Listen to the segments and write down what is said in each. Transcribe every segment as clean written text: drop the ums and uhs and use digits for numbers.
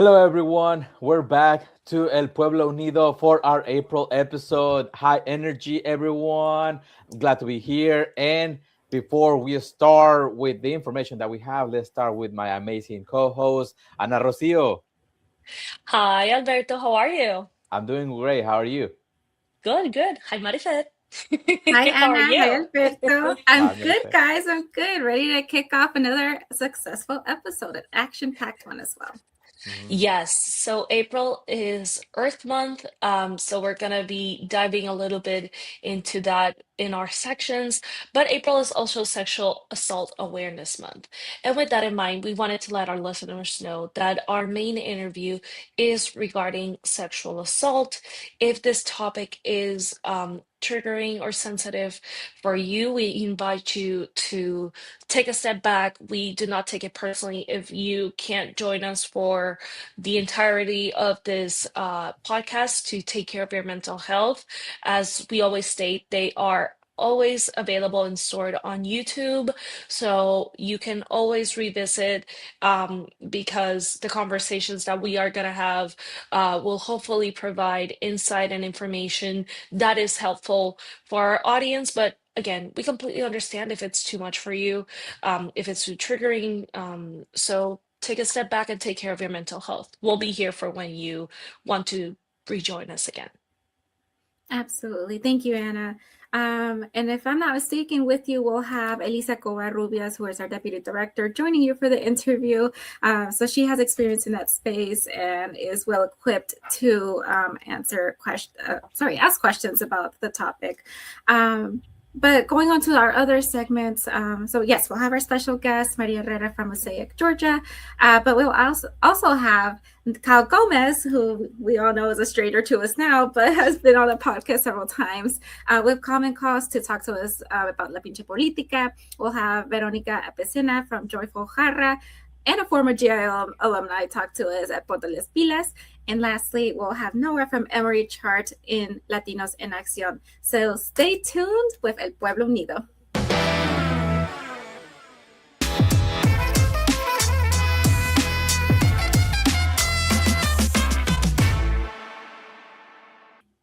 Hello, everyone. We're back to El Pueblo Unido for our April episode. High energy, everyone. I'm glad to be here. And before we start with the information that we have, let's start with my amazing co host, Ana Rocio. Hi, Alberto. How are you? I'm doing great. How are you? Good, good. Hi, Marifet. Hi, How are Anna. Hi, you? Alberto. Hi, I'm good, Marife. guys. I'm good. Ready to kick off another successful episode, an action packed one as well. Mhm. Yes, so April is Earth Month. So we're gonna be diving a little bit into that in our sections. But April is also Sexual Assault Awareness Month. And with that in mind, we wanted to let our listeners know that our main interview is regarding sexual assault. If this topic is triggering or sensitive for you, we invite you to take a step back. We do not take it personally if you can't join us for the entirety of this podcast to take care of your mental health. As we always state, they are always available and stored on YouTube. So you can always revisit because the conversations that we are going to have will hopefully provide insight and information that is helpful for our audience. But again, we completely understand if it's too much for you, if it's too triggering. So take a step back and take care of your mental health. We'll be here for when you want to rejoin us again. Absolutely. Thank you, Anna. And if I'm not mistaken, with you, we'll have Elisa Covarrubias, who is our deputy director, joining you for the interview. So she has experience in that space and is well equipped to ask questions about the topic. But going on to our other segments, so yes, we'll have our special guest, Maria Herrera from Mosaic, Georgia. But we'll also have Kyle Gomez, who we all know is a stranger to us now, but has been on the podcast several times with Common Cause to talk to us about La Pinche Política. We'll have Veronica Apesina from Joyful Jarra and a former GIL alumni talk to us at Ponte las Pilas. And lastly, we'll have Noah from Emory Chart in Latinos en Acción. So stay tuned with El Pueblo Unido.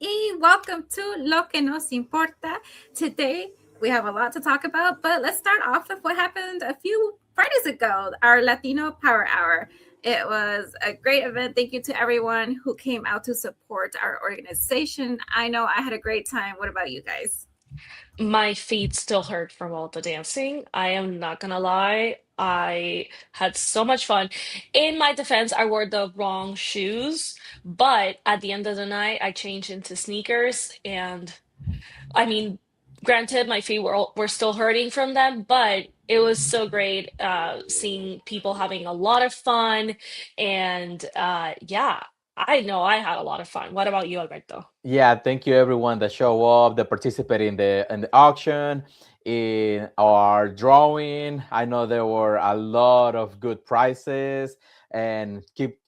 Y welcome to Lo que nos importa. Today, we have a lot to talk about, but let's start off with what happened a few Fridays ago, our Latino Power Hour. It was a great event. Thank you to everyone who came out to support our organization. I know I had a great time. What about you guys? My feet still hurt from all the dancing. I am not gonna lie. I had so much fun. In my defense, I wore the wrong shoes, but at the end of the night, I changed into sneakers. And I mean, granted, my feet were still hurting from them, but it was so great seeing people having a lot of fun. And yeah, I know I had a lot of fun. What about you, Alberto? Yeah, thank you everyone that show up, that participate in the auction, in our drawing. I know there were a lot of good prizes, and keep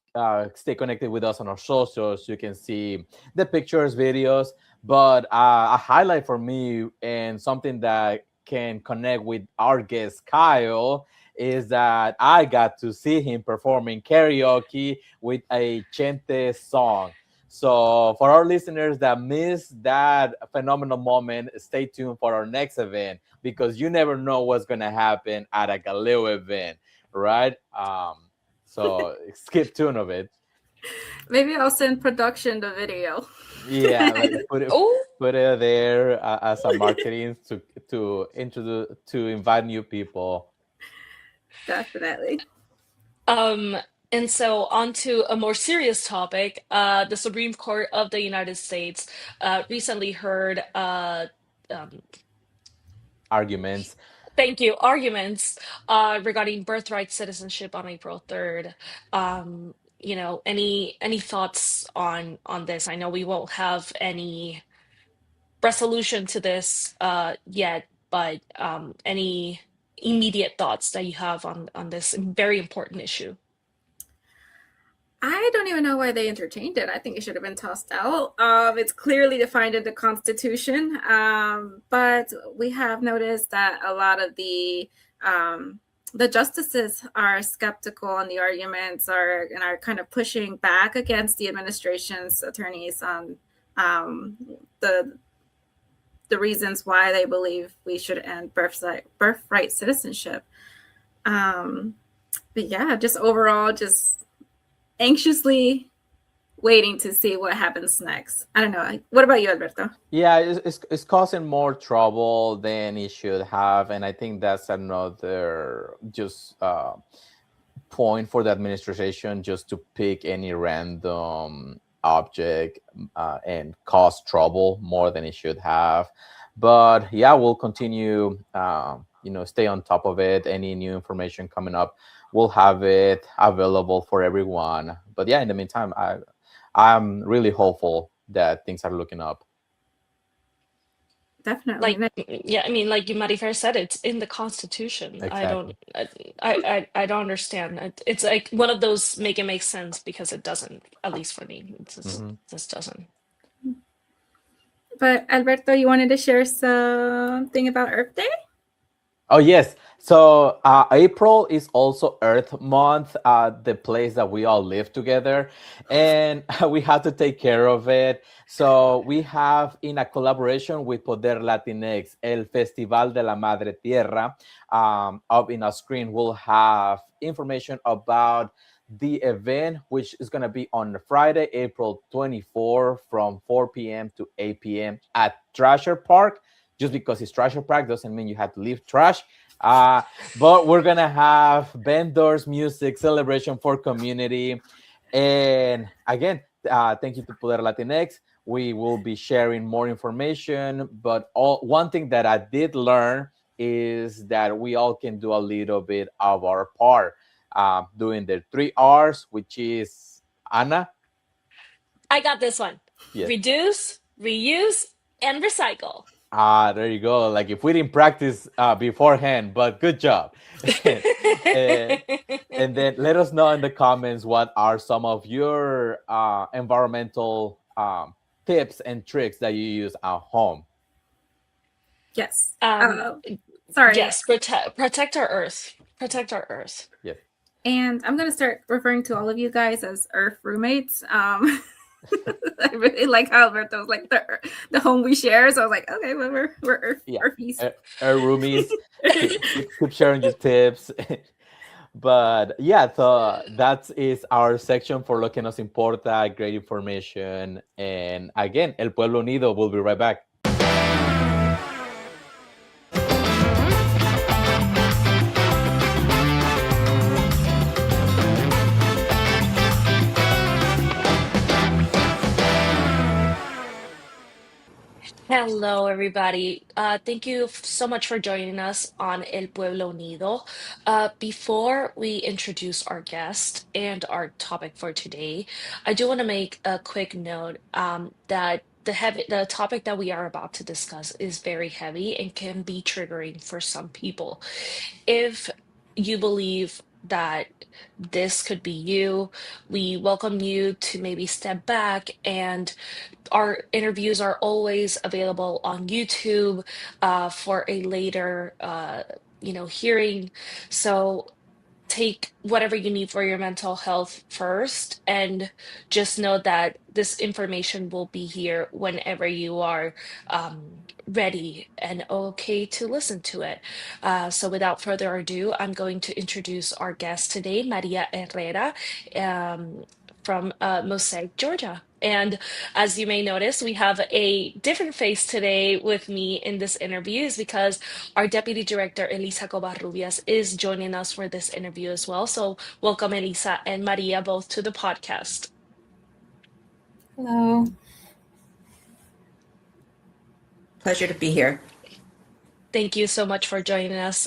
stay connected with us on our socials. You can see the pictures, videos, but a highlight for me and something that can connect with our guest Kyle is that I got to see him performing karaoke with a Chente song. So for our listeners that missed that phenomenal moment, stay tuned for our next event because you never know what's gonna happen at a Galeo event, right? So skip tune of it. Maybe I'll send production the video. Yeah, like Oh, put it there as a marketing to introduce to invite new people. Definitely. um, and so on to a more serious topic. The Supreme Court of the United States recently heard um, Arguments. thank you, arguments regarding birthright citizenship on April 3rd. Any thoughts on this? I know we won't have any resolution to this yet, but any immediate thoughts that you have on this very important issue? I don't even know why they entertained it. I think it should have been tossed out. It's clearly defined in the Constitution, but we have noticed that a lot of the the justices are skeptical on the arguments and are kind of pushing back against the administration's attorneys on um, the the reasons why they believe we should end birthright citizenship. Um, but yeah, just overall, just anxiously waiting to see what happens next. I don't know. What about you, Alberto? Yeah, it's causing more trouble than it should have, and I think that's another just point for the administration just to pick any random object and cause trouble more than it should have. But yeah, we'll continue, stay on top of it. Any new information coming up, we'll have it available for everyone. But yeah, in the meantime, I'm really hopeful that things are looking up. Definitely. Yeah, I mean, like you Marifer said, it's in the Constitution. Exactly. I don't understand. It's like one of those make it make sense because it doesn't, at least for me. Hmm. This doesn't. But Alberto, you wanted to share something about Earth Day? Oh yes. So April is also Earth Month, the place that we all live together, and we have to take care of it. So we have, in a collaboration with Poder Latinx, El Festival de la Madre Tierra. Up in our screen, we'll have information about the event, which is going to be on Friday, April 24, from 4 p.m. to 8 p.m. at Trasher Park. Just because it's Trasher Park doesn't mean you have to leave trash. But we're gonna have vendors, music, celebration for community, and again, thank you to Poder Latinx. We will be sharing more information. But one thing that I did learn is that we all can do a little bit of our part, doing the 3 R's, which is Anna. I got this one. Yes. Reduce, reuse, and recycle. There you go. Like if we didn't practice beforehand, but good job. and, and then let us know in the comments what are some of your environmental tips and tricks that you use at home. Yes. Sorry. Yes, protect our Earth. Protect our Earth. Yes. And I'm going to start referring to all of you guys as Earth roommates. I really like how Alberto was like the home we share. So I was like, okay, well, we're Earthies. Our roomies. keep sharing your tips. But yeah, so that is our section for Lo que nos importa, great information. And again, El Pueblo Unido will be right back. Hello, everybody. Thank you so much for joining us on El Pueblo Unido. Before we introduce our guest and our topic for today, I do want to make a quick note that the topic that we are about to discuss is very heavy and can be triggering for some people. If you believe that this could be you, we welcome you to maybe step back, and our interviews are always available on YouTube for a later hearing. So take whatever you need for your mental health first, and just know that this information will be here whenever you are ready and okay to listen to it. So without further ado, I'm going to introduce our guest today, Maria Herrera, from Mosaic, Georgia. And as you may notice, we have a different face today with me in this interview, is because our Deputy Director, Elisa Covarrubias, is joining us for this interview as well. So welcome, Elisa and Maria, both to the podcast. Hello. Pleasure to be here. Thank you so much for joining us.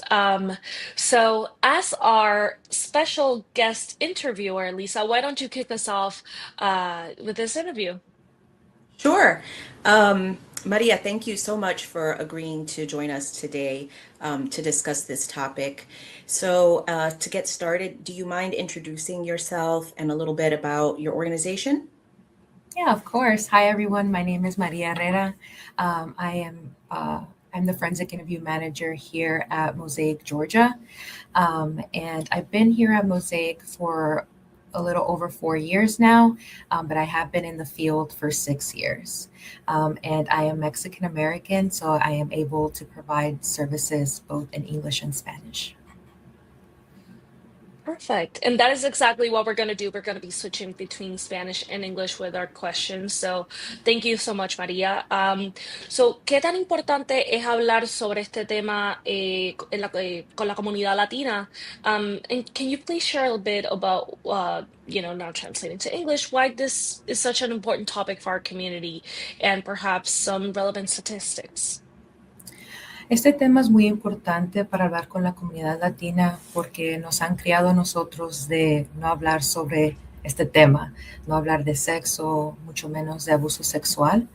So as our special guest interviewer, Lisa, why don't you kick us off with this interview? Sure. Maria, thank you so much for agreeing to join us today to discuss this topic. So to get started, do you mind introducing yourself and a little bit about your organization? Yeah, of course. Hi, everyone. My name is Maria Herrera. I am I'm the forensic interview manager here at Mosaic, Georgia. And I've been here at Mosaic for a little over 4 years now, but I have been in the field for 6 years. And I am Mexican American, so I am able to provide services both in English and Spanish. Perfect. And that is exactly what we're going to do. We're going to be switching between Spanish and English with our questions. So thank you so much, Maria. So, ¿qué tan importante es hablar sobre este tema con la comunidad latina? And can you please share a bit about, now translating to English, why this is such an important topic for our community and perhaps some relevant statistics? Este tema es muy importante para hablar con la comunidad latina porque nos han criado a nosotros de no hablar sobre este tema, no hablar de sexo, mucho menos de abuso sexual.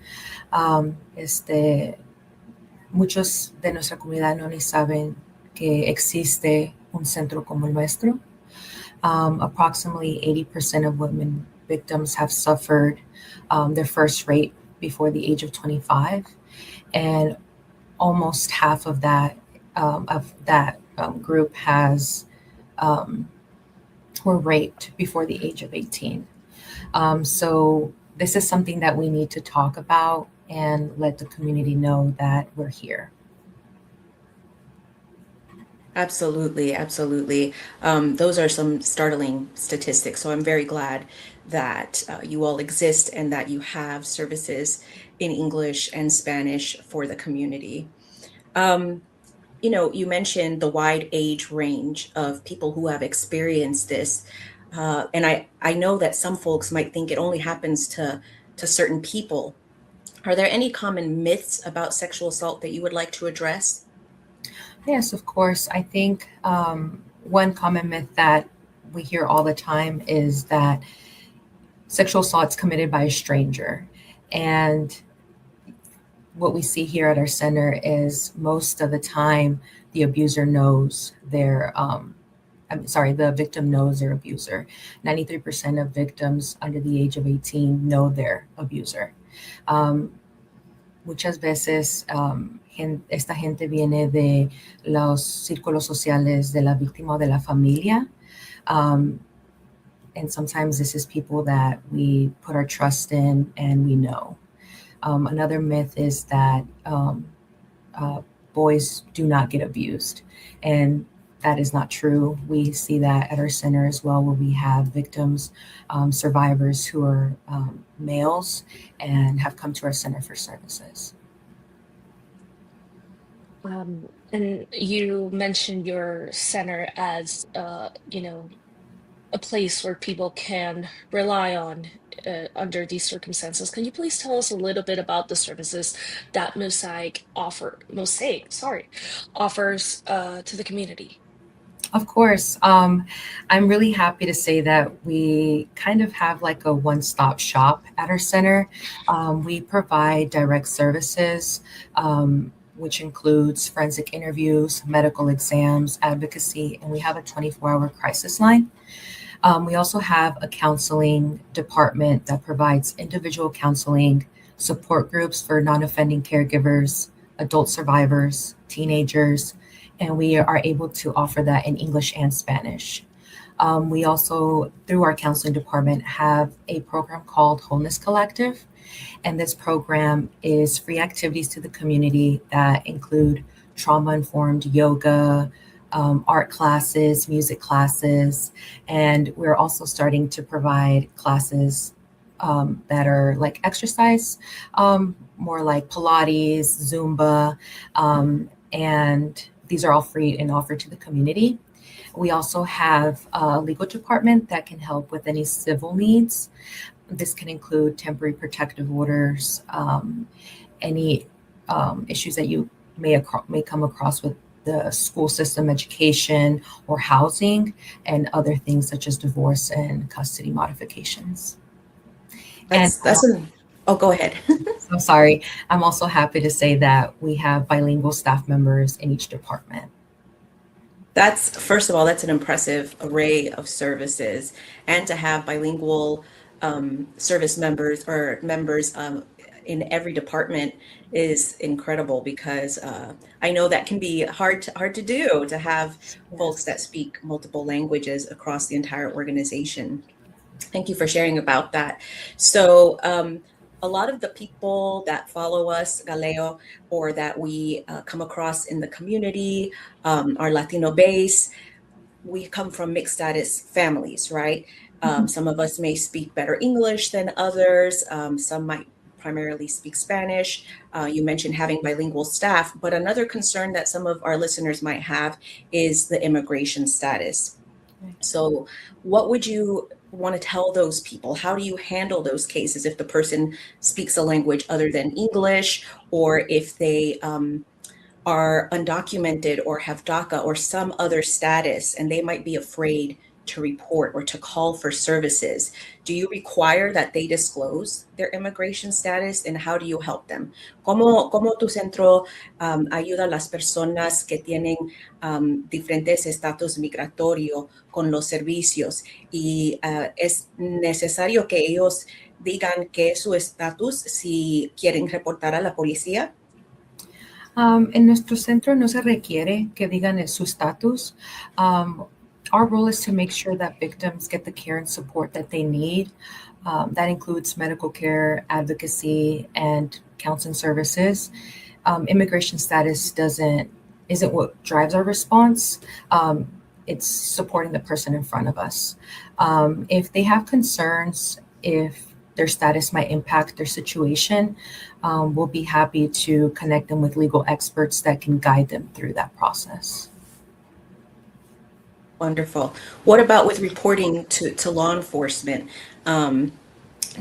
Muchos de nuestra comunidad no ni saben que existe un centro como el nuestro. Approximately 80% of women victims have suffered their first rape before the age of 25, and almost half of that group were raped before the age of 18. So this is something that we need to talk about and let the community know that we're here. Absolutely, absolutely. Those are some startling statistics. So I'm very glad that you all exist and that you have services in English and Spanish for the community. You mentioned the wide age range of people who have experienced this. And I know that some folks might think it only happens to certain people. Are there any common myths about sexual assault that you would like to address? Yes, of course. I think one common myth that we hear all the time is that sexual assault is committed by a stranger. And what we see here at our center is most of the time the abuser knows the victim knows their abuser. 93% of victims under the age of 18 know their abuser. Muchas veces esta gente viene de los círculos sociales de la víctima o de la familia. And sometimes this is people that we put our trust in and we know. Another myth is that boys do not get abused. And that is not true. We see that at our center as well, where we have victims, survivors who are males and have come to our center for services. And you mentioned your center as, a place where people can rely on under these circumstances. Can you please tell us a little bit about the services that Mosaic offers to the community? Of course. I'm really happy to say that we kind of have like a one-stop shop at our center. We provide direct services, which includes forensic interviews, medical exams, advocacy, and we have a 24-hour crisis line. We also have a counseling department that provides individual counseling, support groups for non-offending caregivers, adult survivors, teenagers, and we are able to offer that in English and Spanish. We also, through our counseling department, have a program called Wholeness Collective, and this program is free activities to the community that include trauma-informed yoga, art classes, music classes, and we're also starting to provide classes that are like exercise, more like Pilates, Zumba, and these are all free and offered to the community. We also have a legal department that can help with any civil needs. This can include temporary protective orders, any issues that you may come across with the school system, education, or housing, and other things such as divorce and custody modifications. Oh, go ahead. I'm sorry. I'm also happy to say that we have bilingual staff members in each department. First of all, that's an impressive array of services, and to have bilingual service members or members in every department is incredible, because I know that can be hard to do, to have folks that speak multiple languages across the entire organization. Thank you for sharing about that. So a lot of the people that follow us, Galeo, or that we come across in the community, our Latino base, we come from mixed status families, right? Some of us may speak better English than others. Some might primarily speak Spanish. You mentioned having bilingual staff, but another concern that some of our listeners might have is the immigration status. So, what would you want to tell those people? How do you handle those cases if the person speaks a language other than English, or if they are undocumented or have DACA or some other status, and they might be afraid to report or to call for services? Do you require that they disclose their immigration status, and how do you help them? ¿Cómo tu centro ayuda a las personas que tienen diferentes estatus migratorio con los servicios? Y es necesario que ellos digan qué es su estatus si quieren reportar a la policía. En nuestro centro no se requiere que digan su estatus. Our role is to make sure that victims get the care and support that they need. That includes medical care, advocacy, and counseling services. Immigration status isn't what drives our response. It's supporting the person in front of us. If they have concerns, if their status might impact their situation, we'll be happy to connect them with legal experts that can guide them through that process. Wonderful. What about with reporting to law enforcement? Do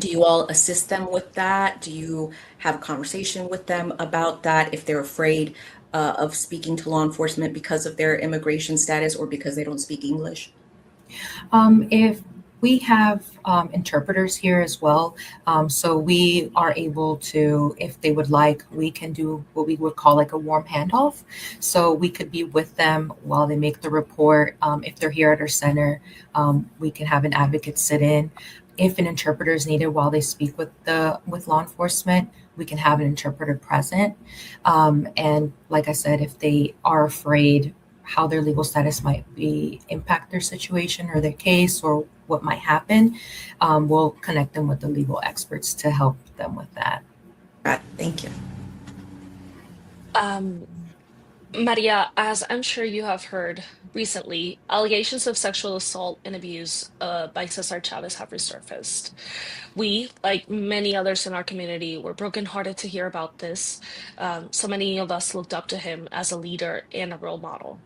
you all assist them with that? Do you have a conversation with them about that if they're afraid of speaking to law enforcement because of their immigration status or because they don't speak English? If we have interpreters here as well, so we are able to, if they would like, we can do what we would call like a warm handoff. So we could be with them while they make the report. If they're here at our center, we can have an advocate sit in. If an interpreter is needed while they speak with law enforcement, we can have an interpreter present. And like I said, if they are afraid how their legal status might impact their situation or their case or what might happen, we'll connect them with the legal experts to help them with that. Right. Thank you. Maria, as I'm sure you have heard recently, allegations of sexual assault and abuse by Cesar Chavez have resurfaced. We, like many others in our community, were brokenhearted to hear about this. So many of us looked up to him as a leader and a role model.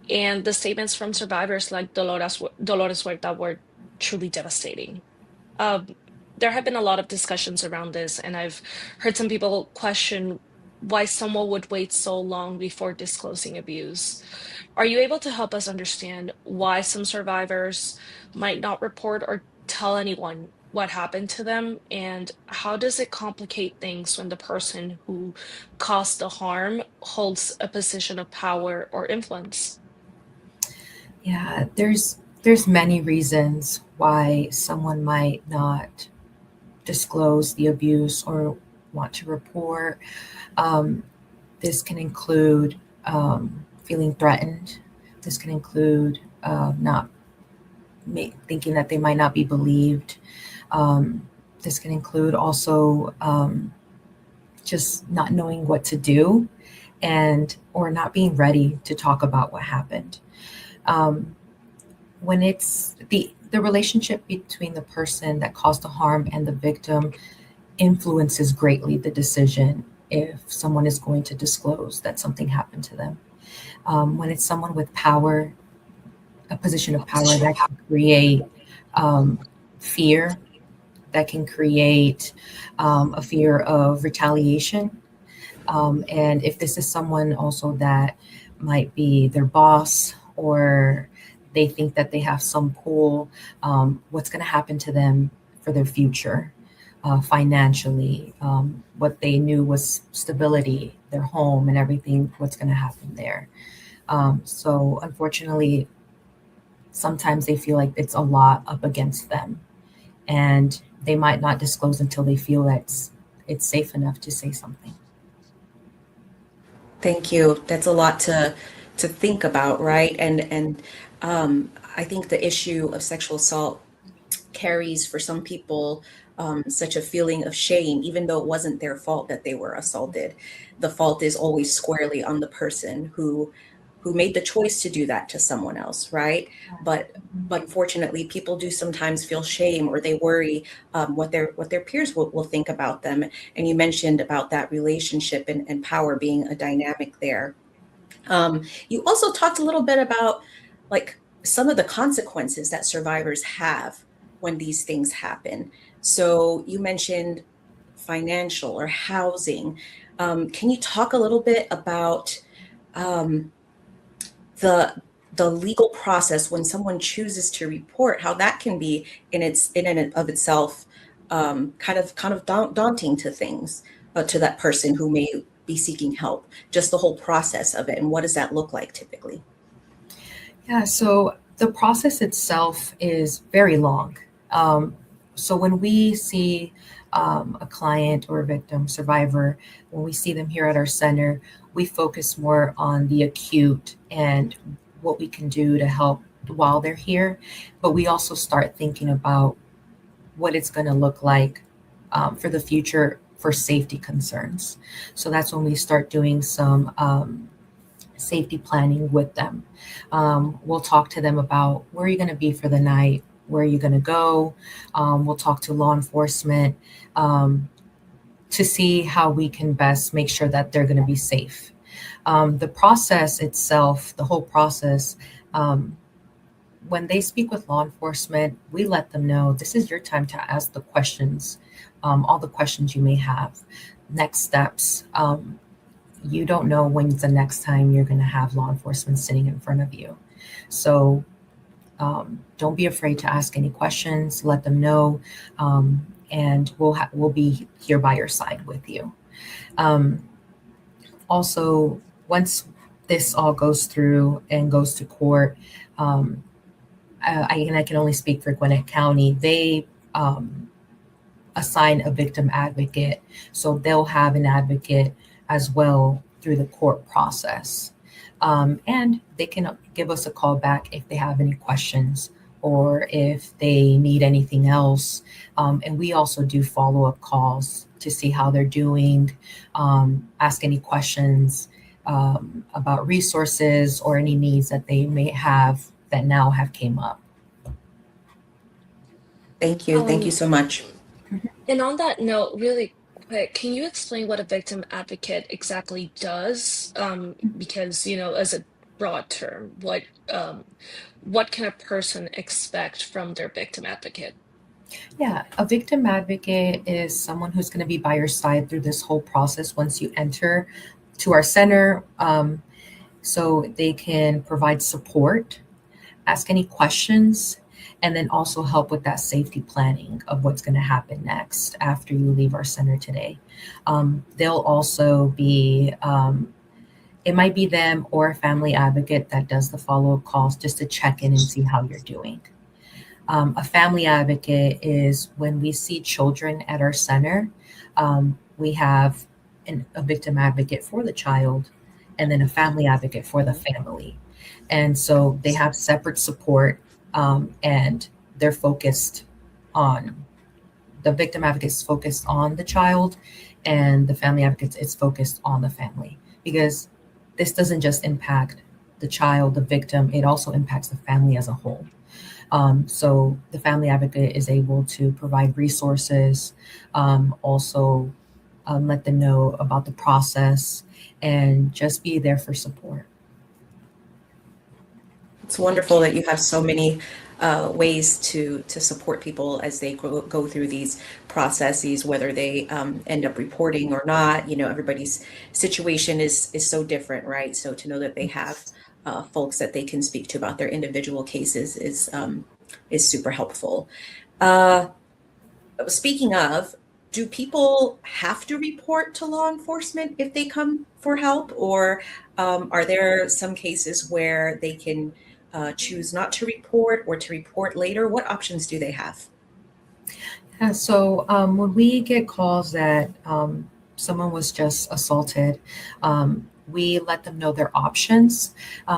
And the statements from survivors like Dolores Huerta were truly devastating. There have been a lot of discussions around this, and I've heard some people question why someone would wait so long before disclosing abuse. Are you able to help us understand why some survivors might not report or tell anyone what happened to them? And how does it complicate things when the person who caused the harm holds a position of power or influence? Yeah, there's many reasons why someone might not disclose the abuse or want to report. This can include feeling threatened. This can include not thinking that they might not be believed. This can include also just not knowing what to do or not being ready to talk about what happened. When it's the relationship between the person that caused the harm and the victim influences greatly the decision if someone is going to disclose that something happened to them. When it's someone with power, a position of power, that can create fear, that can create a fear of retaliation. And if this is someone also that might be their boss, or they think that they have some pull, what's going to happen to them for their future financially, what they knew was stability, their home and everything, what's going to happen there. So unfortunately, sometimes they feel like it's a lot up against them, and they might not disclose until they feel that it's safe enough to say something. Thank you. That's a lot to think about, right? And I think the issue of sexual assault carries for some people such a feeling of shame, even though it wasn't their fault that they were assaulted. The fault is always squarely on the person who made the choice to do that to someone else, right? But unfortunately, people do sometimes feel shame, or they worry what their peers will think about them. And you mentioned about that relationship and power being a dynamic there. You also talked a little bit about like some of the consequences that survivors have when these things happen. So you mentioned financial or housing. Can you talk a little bit about um, the legal process when someone chooses to report, how that can be in and of itself kind of daunting to things, to that person who may be seeking help, just the whole process of it, and what does that look like typically? Yeah, so the process itself is very long. So when we see a client or a victim, survivor, when we see them here at our center, we focus more on the acute and what we can do to help while they're here. But we also start thinking about what it's going to look like for the future for safety concerns. So that's when we start doing some safety planning with them. We'll talk to them about where are you going to be for the night, where are you going to go. We'll talk to law enforcement to see how we can best make sure that they're going to be safe. The process itself, the whole process, when they speak with law enforcement, we let them know this is your time to ask the questions, all the questions you may have, next steps. You don't know when's the next time you're going to have law enforcement sitting in front of you. So don't be afraid to ask any questions, let them know, and we'll be here by your side with you. Also, once this all goes through and goes to court, I can only speak for Gwinnett County. They assign a victim advocate, so they'll have an advocate as well through the court process. And they can give us a call back if they have any questions or if they need anything else. And we also do follow-up calls to see how they're doing, ask any questions about resources or any needs that they may have that now have came up. Thank you. Thank you so much. And on that note, really quick, can you explain what a victim advocate exactly does? Because, as a broad term, what can a person expect from their victim advocate? Yeah, a victim advocate is someone who's going to be by your side through this whole process once you enter to our center. So they can provide support, ask any questions, and then also help with that safety planning of what's going to happen next after you leave our center today. They'll also be, it might be them or a family advocate that does the follow-up calls just to check in and see how you're doing. A family advocate is when we see children at our center, we have a victim advocate for the child and then a family advocate for the family. And so they have separate support, and they're focused on, the victim advocate is focused on the child and the family advocate is focused on the family, because this doesn't just impact the child, the victim, it also impacts the family as a whole. So the family advocate is able to provide resources, also let them know about the process and just be there for support. It's wonderful that you have so many ways to support people as they go through these processes, whether they end up reporting or not. Everybody's situation is so different, right? So to know that they have folks that they can speak to about their individual cases is super helpful. Speaking of, do people have to report to law enforcement if they come for help, or are there some cases where they can choose not to report or to report later? What options do they have? Yeah, so when we get calls that someone was just assaulted, we let them know their options.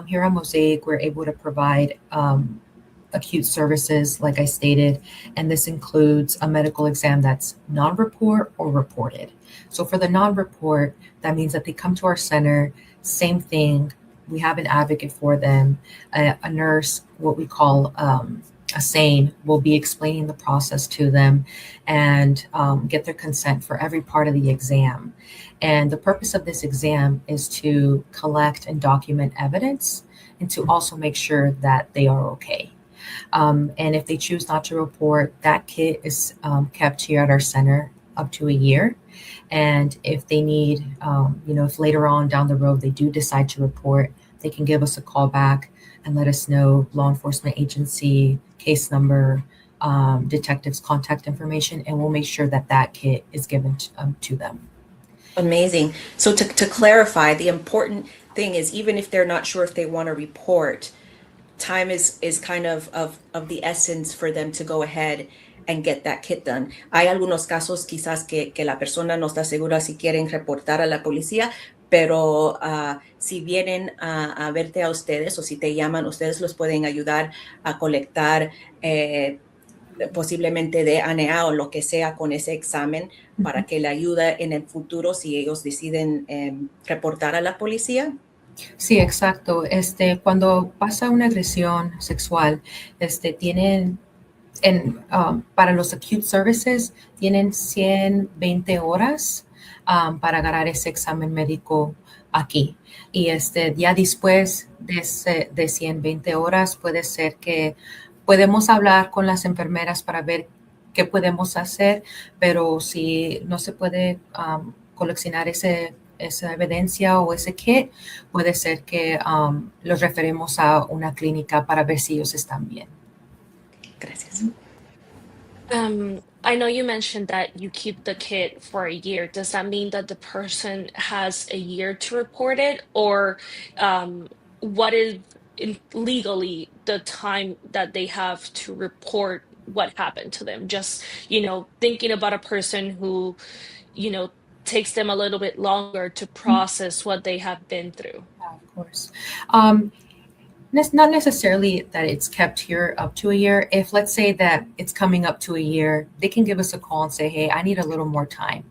Here on Mosaic, we're able to provide acute services, like I stated, and this includes a medical exam that's non-report or reported. So for the non-report, that means that they come to our center, same thing. We have an advocate for them, a nurse, what we call a SANE, will be explaining the process to them and get their consent for every part of the exam. And the purpose of this exam is to collect and document evidence and to also make sure that they are okay. And if they choose not to report, that kit is kept here at our center up to a year. And if they need, if later on down the road they do decide to report, they can give us a call back and let us know law enforcement agency, case number, detectives' contact information, and we'll make sure that that kit is given to them. Amazing. So to clarify, the important thing is even if they're not sure if they want to report, time is kind of the essence for them to go ahead and get that kit done. Hay algunos casos quizás que la persona no está segura si quieren reportar a la policía, pero si vienen a verte a ustedes o si te llaman, ustedes los pueden ayudar a colectar posiblemente DNA o lo que sea con ese examen para que le ayude en el futuro si ellos deciden reportar a la policía. Sí, exacto. Cuando pasa una agresión sexual, tienen para los acute services tienen 120 horas para ganar ese examen médico aquí. Y ya después de 120 horas puede ser que podemos hablar con las enfermeras para ver qué podemos hacer, pero si no se puede coleccionar esa evidencia o ese kit, puede ser que los referimos a una clínica para ver si ellos están bien. Gracias. I know you mentioned that you keep the kit for a year. Does that mean that the person has a year to report it, or what is legally the time that they have to report what happened to them? Just, thinking about a person who, takes them a little bit longer to process what they have been through. Yeah, of course. Not necessarily that it's kept here up to a year. If let's say that it's coming up to a year, they can give us a call and say, hey, I need a little more time.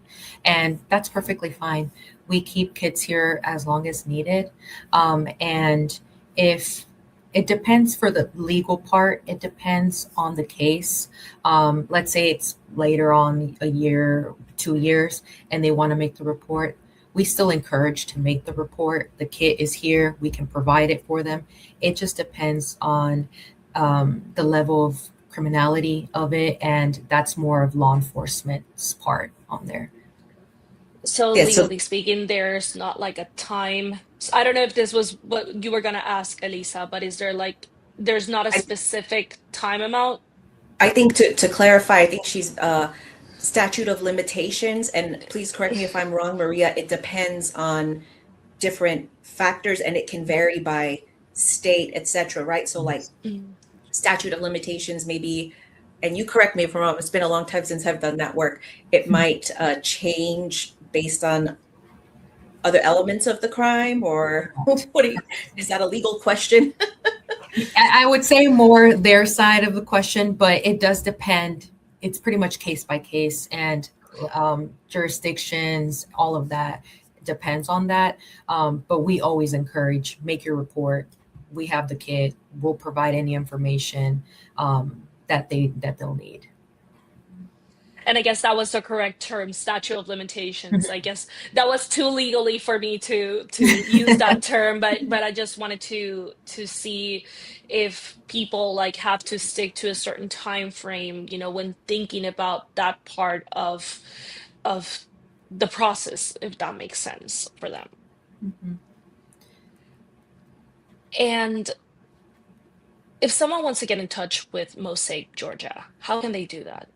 And that's perfectly fine. We keep kids here as long as needed. And if it depends for the legal part, it depends on the case. Let's say it's later on a year, 2 years, and they want to make the report. We still encourage to make the report. The kit is here. We can provide it for them. It just depends on the level of criminality of it, and that's more of law enforcement's part on there. So Yeah, legally speaking, there's not like a time. I don't know if this was what you were gonna ask, Elisa, but is there there's not a specific time amount? I think to clarify, I think she's statute of limitations, and please correct me if I'm wrong, Maria, it depends on different factors and it can vary by state, etc., right? So like statute of limitations maybe, and you correct me if I'm wrong, it's been a long time since I've done that work. It might change based on other elements of the crime, or is that a legal question? I would say more their side of the question, but it does depend. It's pretty much case by case, and jurisdictions, all of that depends on that. But we always encourage, make your report. We have the kit. We'll provide any information that they'll need. And I guess that was the correct term, statute of limitations. I guess that was too legally for me to use that term, but I just wanted to see if people have to stick to a certain time frame, when thinking about that part of the process, if that makes sense for them. Mm-hmm. And if someone wants to get in touch with Mosaic Georgia, how can they do that?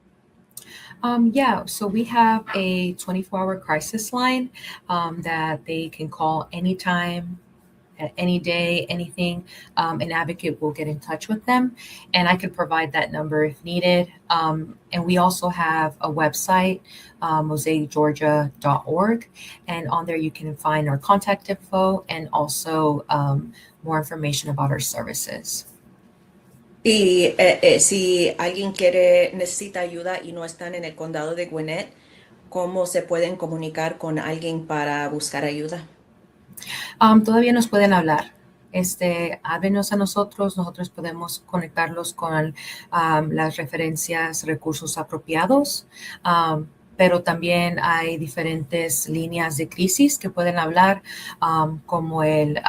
Yeah, so we have a 24-hour crisis line that they can call anytime, at any day, anything, an advocate will get in touch with them, and I could provide that number if needed. And we also have a website, mosaicgeorgia.org, and on there you can find our contact info and also more information about our services. Y si alguien necesita ayuda y no están en el condado de Gwinnett, ¿cómo se pueden comunicar con alguien para buscar ayuda? Todavía nos pueden hablar. Háblenos a nosotros podemos conectarlos con las referencias, recursos apropiados, pero también hay diferentes líneas de crisis que pueden hablar, como el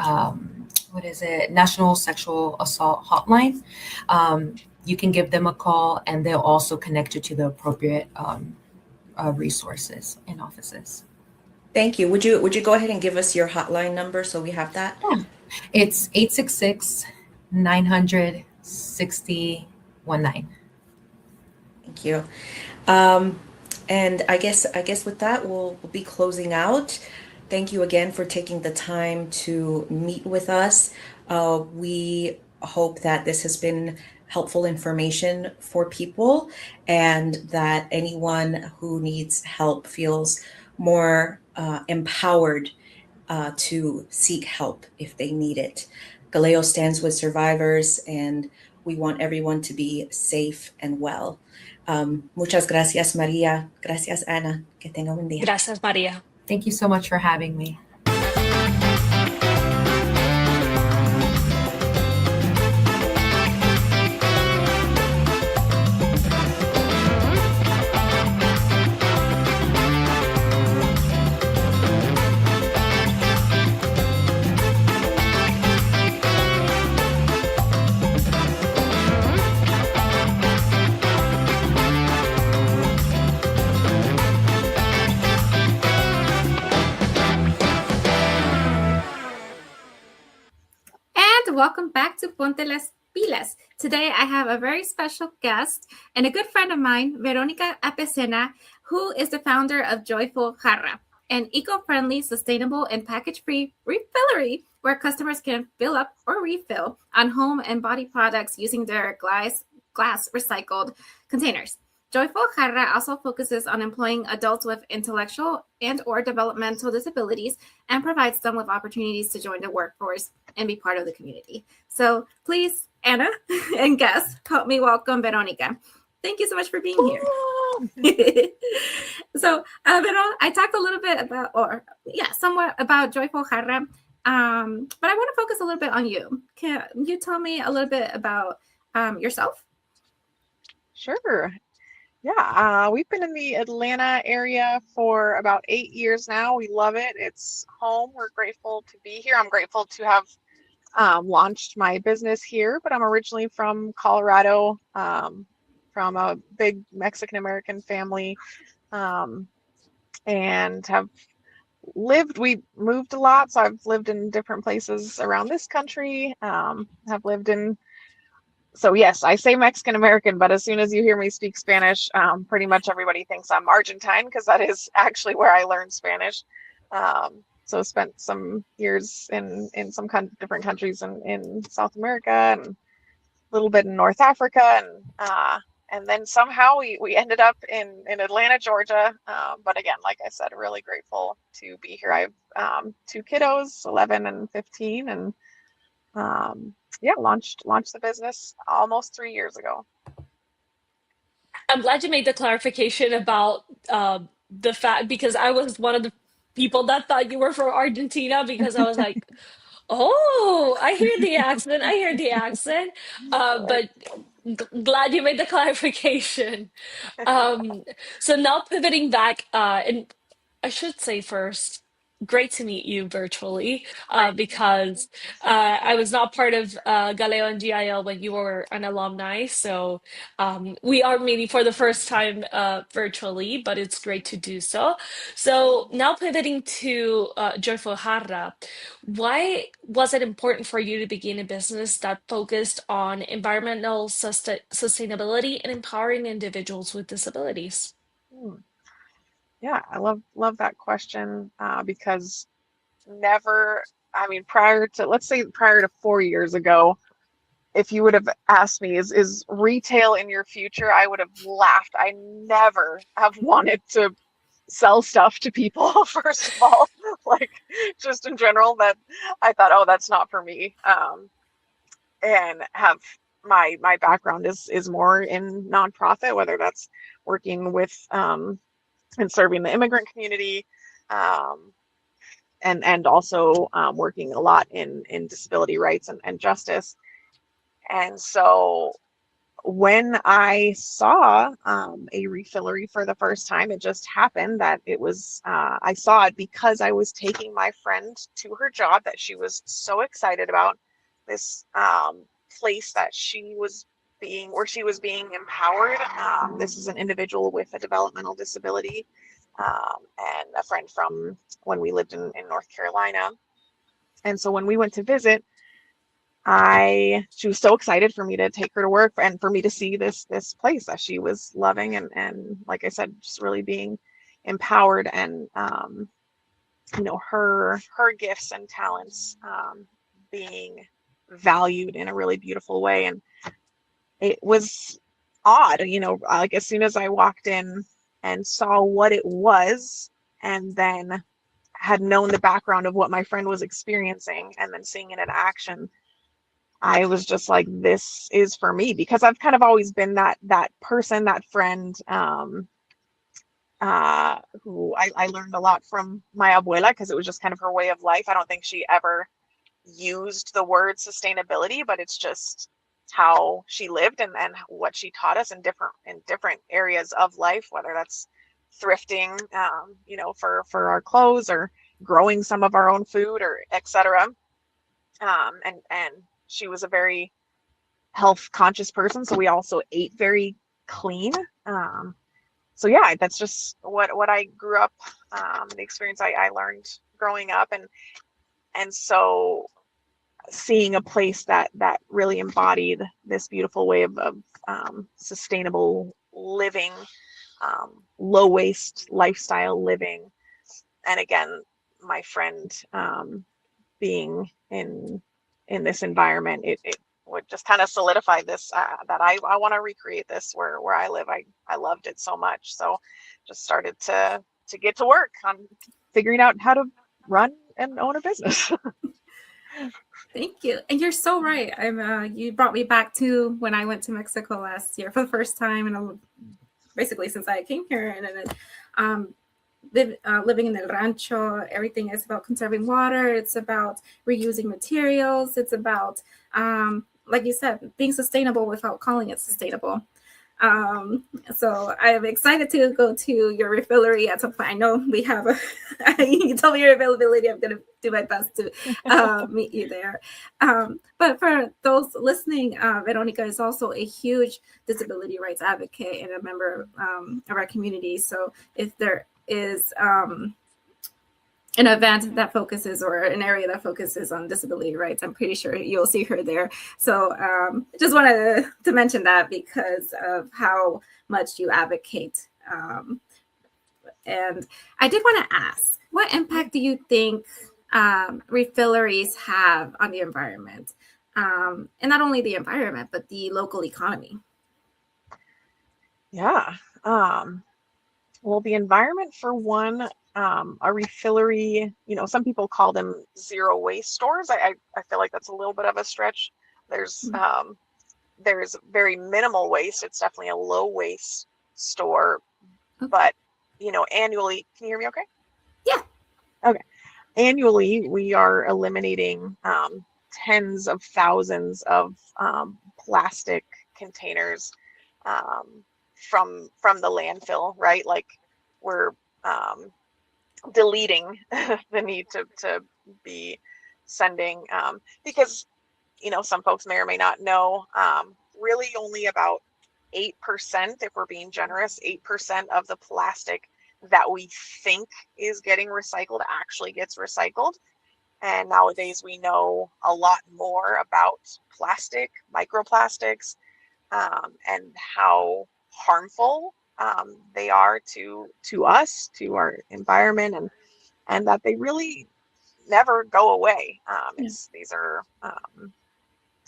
National Sexual Assault Hotline. You can give them a call and they'll also connect you to the appropriate resources and offices. Thank you. Would you go ahead and give us your hotline number so we have that? Yeah. It's 866-900-6019. Thank you. And I guess with that we'll be closing out. Thank you again for taking the time to meet with us. We hope that this has been helpful information for people and that anyone who needs help feels more empowered to seek help if they need it. GALEO stands with survivors and we want everyone to be safe and well. Muchas gracias, Maria. Gracias, Ana. Que tenga un día. Gracias, Maria. Thank you so much for having me. Welcome back to Ponte las Pilas. Today I have a very special guest and a good friend of mine, Veronica Apesena, who is the founder of Joyful Jarra, an eco-friendly, sustainable, and package-free refillery where customers can fill up or refill on home and body products using their glass recycled containers. Joyful Jarra also focuses on employing adults with intellectual and or developmental disabilities and provides them with opportunities to join the workforce and be part of the community. So please, Anna and guests, help me welcome Veronica. Thank you so much for being here. So, Veronica, I talked a little bit about, somewhat about Joyful Jarra, but I want to focus a little bit on you. Can you tell me a little bit about yourself? Sure. Yeah, we've been in the Atlanta area for about 8 years now. We love it. It's home. We're grateful to be here. I'm grateful to have launched my business here, but I'm originally from Colorado, from a big Mexican-American family, and we moved a lot. So I've lived in different places around this country, so yes, I say Mexican American, but as soon as you hear me speak Spanish, pretty much everybody thinks I'm Argentine because that is actually where I learned Spanish. So spent some years in some different countries in South America and a little bit in North Africa, and then somehow we ended up in Atlanta, Georgia. But again, like I said, really grateful to be here. I have 2 kiddos, 11 and 15, and launched the business almost 3 years ago. I'm glad you made the clarification about the fact, because I was one of the people that thought you were from Argentina, because I was like, oh, I hear the accent. But glad you made the clarification. So now pivoting back, and I should say first, great to meet you virtually, because I was not part of Galeo and GIL when you were an alumni. So we are meeting for the first time virtually, but it's great to do so. So now pivoting to Joyful Jarra, why was it important for you to begin a business that focused on environmental sustainability and empowering individuals with disabilities? Yeah, I love that question, because never I mean, prior to 4 years ago, if you would have asked me, is retail in your future, I would have laughed. I never have wanted to sell stuff to people, first of all, like just in general, that I thought, oh, that's not for me. And have my background is more in nonprofit, whether that's working with and serving the immigrant community, um, and also working a lot in disability rights and justice. And so when I saw a refillery for the first time, it just happened that it was, I saw it because I was taking my friend to her job that she was so excited about, this place that where she was being empowered. This is an individual with a developmental disability, and a friend from when we lived in North Carolina. And so when we went to visit, she was so excited for me to take her to work and for me to see this place that she was loving, and like I said, just really being empowered, and her gifts and talents being valued in a really beautiful way. And it was odd, like as soon as I walked in and saw what it was, and then had known the background of what my friend was experiencing, and then seeing it in action, I was just like, this is for me, because I've kind of always been that person, that friend, who I learned a lot from my abuela, because it was just kind of her way of life. I don't think she ever used the word sustainability, but it's just how she lived, and what she taught us in different areas of life, whether that's thrifting, for our clothes, or growing some of our own food, or etc. And she was a very health conscious person, so we also ate very clean. So yeah, that's just what I grew up, the experience I learned growing up, and so seeing a place that really embodied this beautiful way of sustainable living, low waste lifestyle living. And again, my friend being in this environment, it would just kind of solidify this, that I want to recreate this where I live. I loved it so much, so just started to get to work on figuring out how to run and own a business. Thank you. And you're so right. You brought me back to when I went to Mexico last year for the first time, and basically since I came here, and living in el rancho. Everything is about conserving water. It's about reusing materials. It's about, like you said, being sustainable without calling it sustainable. So I'm excited to go to your refillery at some point. I know we have you told me your availability. I'm going to do my best to meet you there. But for those listening, Veronica is also a huge disability rights advocate and a member of our community. So if there is an event that focuses, or an area that focuses on disability rights, I'm pretty sure you'll see her there. So just wanted to mention that because of how much you advocate. And I did want to ask, what impact do you think refilleries have on the environment? And not only the environment, but the local economy. Yeah. Well, the environment, for one, a refillery, some people call them zero waste stores. I feel like that's a little bit of a stretch. There's very minimal waste. It's definitely a low waste store, Okay. but annually, can you hear me okay? Yeah. Okay. Annually, we are eliminating tens of thousands of plastic containers from the landfill, right? Like, we're deleting the need to be sending, because some folks may or may not know, really only about 8%, if we're being generous, 8% of the plastic that we think is getting recycled actually gets recycled. And nowadays we know a lot more about plastic, microplastics, and how harmful they are to us, to our environment, and that they really never go away. Yeah. These are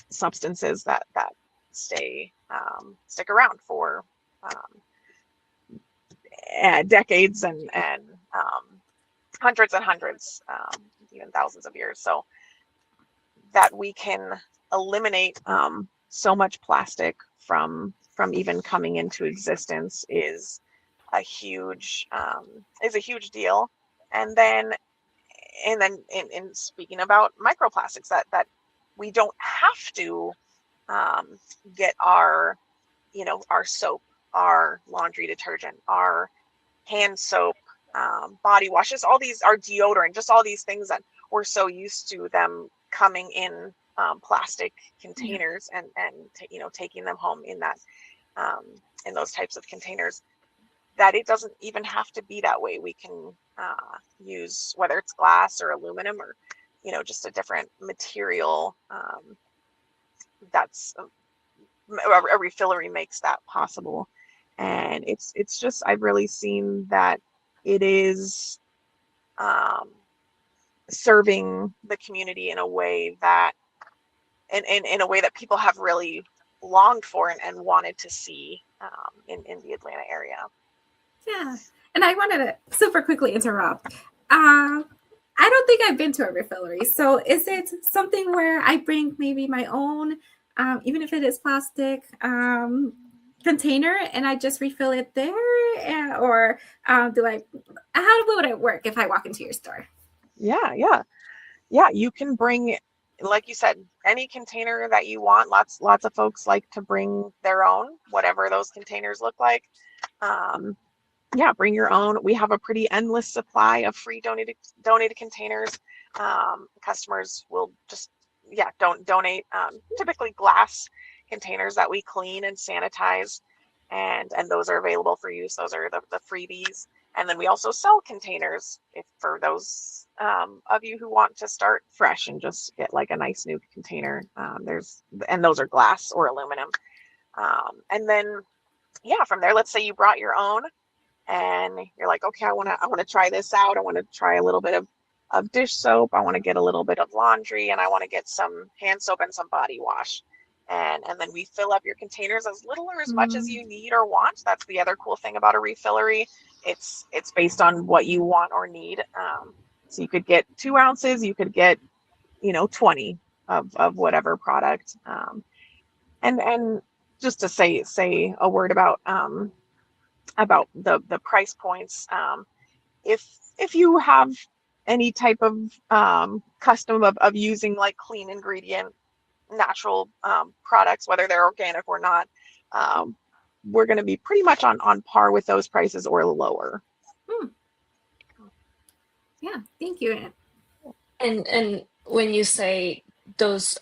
substances that stick around for decades and hundreds and hundreds, even thousands of years. So that we can eliminate so much plastic from even coming into existence is a huge deal. And then in speaking about microplastics, that we don't have to get our soap, our laundry detergent, our hand soap, body washes, all these, our deodorant, just all these things that we're so used to them coming in plastic containers, and taking them home in that in those types of containers, that it doesn't even have to be that way. We can use, whether it's glass or aluminum or just a different material, that's a refillery makes that possible. And it's just, I've really seen that it is serving the community in a way that in a way that people have really longed for and wanted to see in the Atlanta area. Yeah. And I wanted to super quickly interrupt. I don't think I've been to a refillery. So is it something where I bring maybe my own, even if it is plastic, container, and I just refill it there? Or how would it work if I walk into your store? Yeah. You can bring, like you said, any container that you want. Lots of folks like to bring their own, whatever those containers look like. Bring your own. We have a pretty endless supply of free donated containers. Customers will just donate typically glass containers that we clean and sanitize, and those are available for use. Those are the freebies. And then we also sell containers for those of you who want to start fresh and just get like a nice new container. Those are glass or aluminum. And then from there, let's say you brought your own, and you're like, okay, I want to try this out. I want to try a little bit of dish soap. I want to get a little bit of laundry, and I want to get some hand soap and some body wash. And then we fill up your containers as little or as much as you need or want. That's the other cool thing about a refillery. It's based on what you want or need. So you could get 2 ounces, you could get 20 of whatever product. And just to say a word about the price points. If you have any type of custom of using like clean ingredient, natural products, whether they're organic or not, we're going to be pretty much on par with those prices or lower. Yeah, thank you. And when you say those,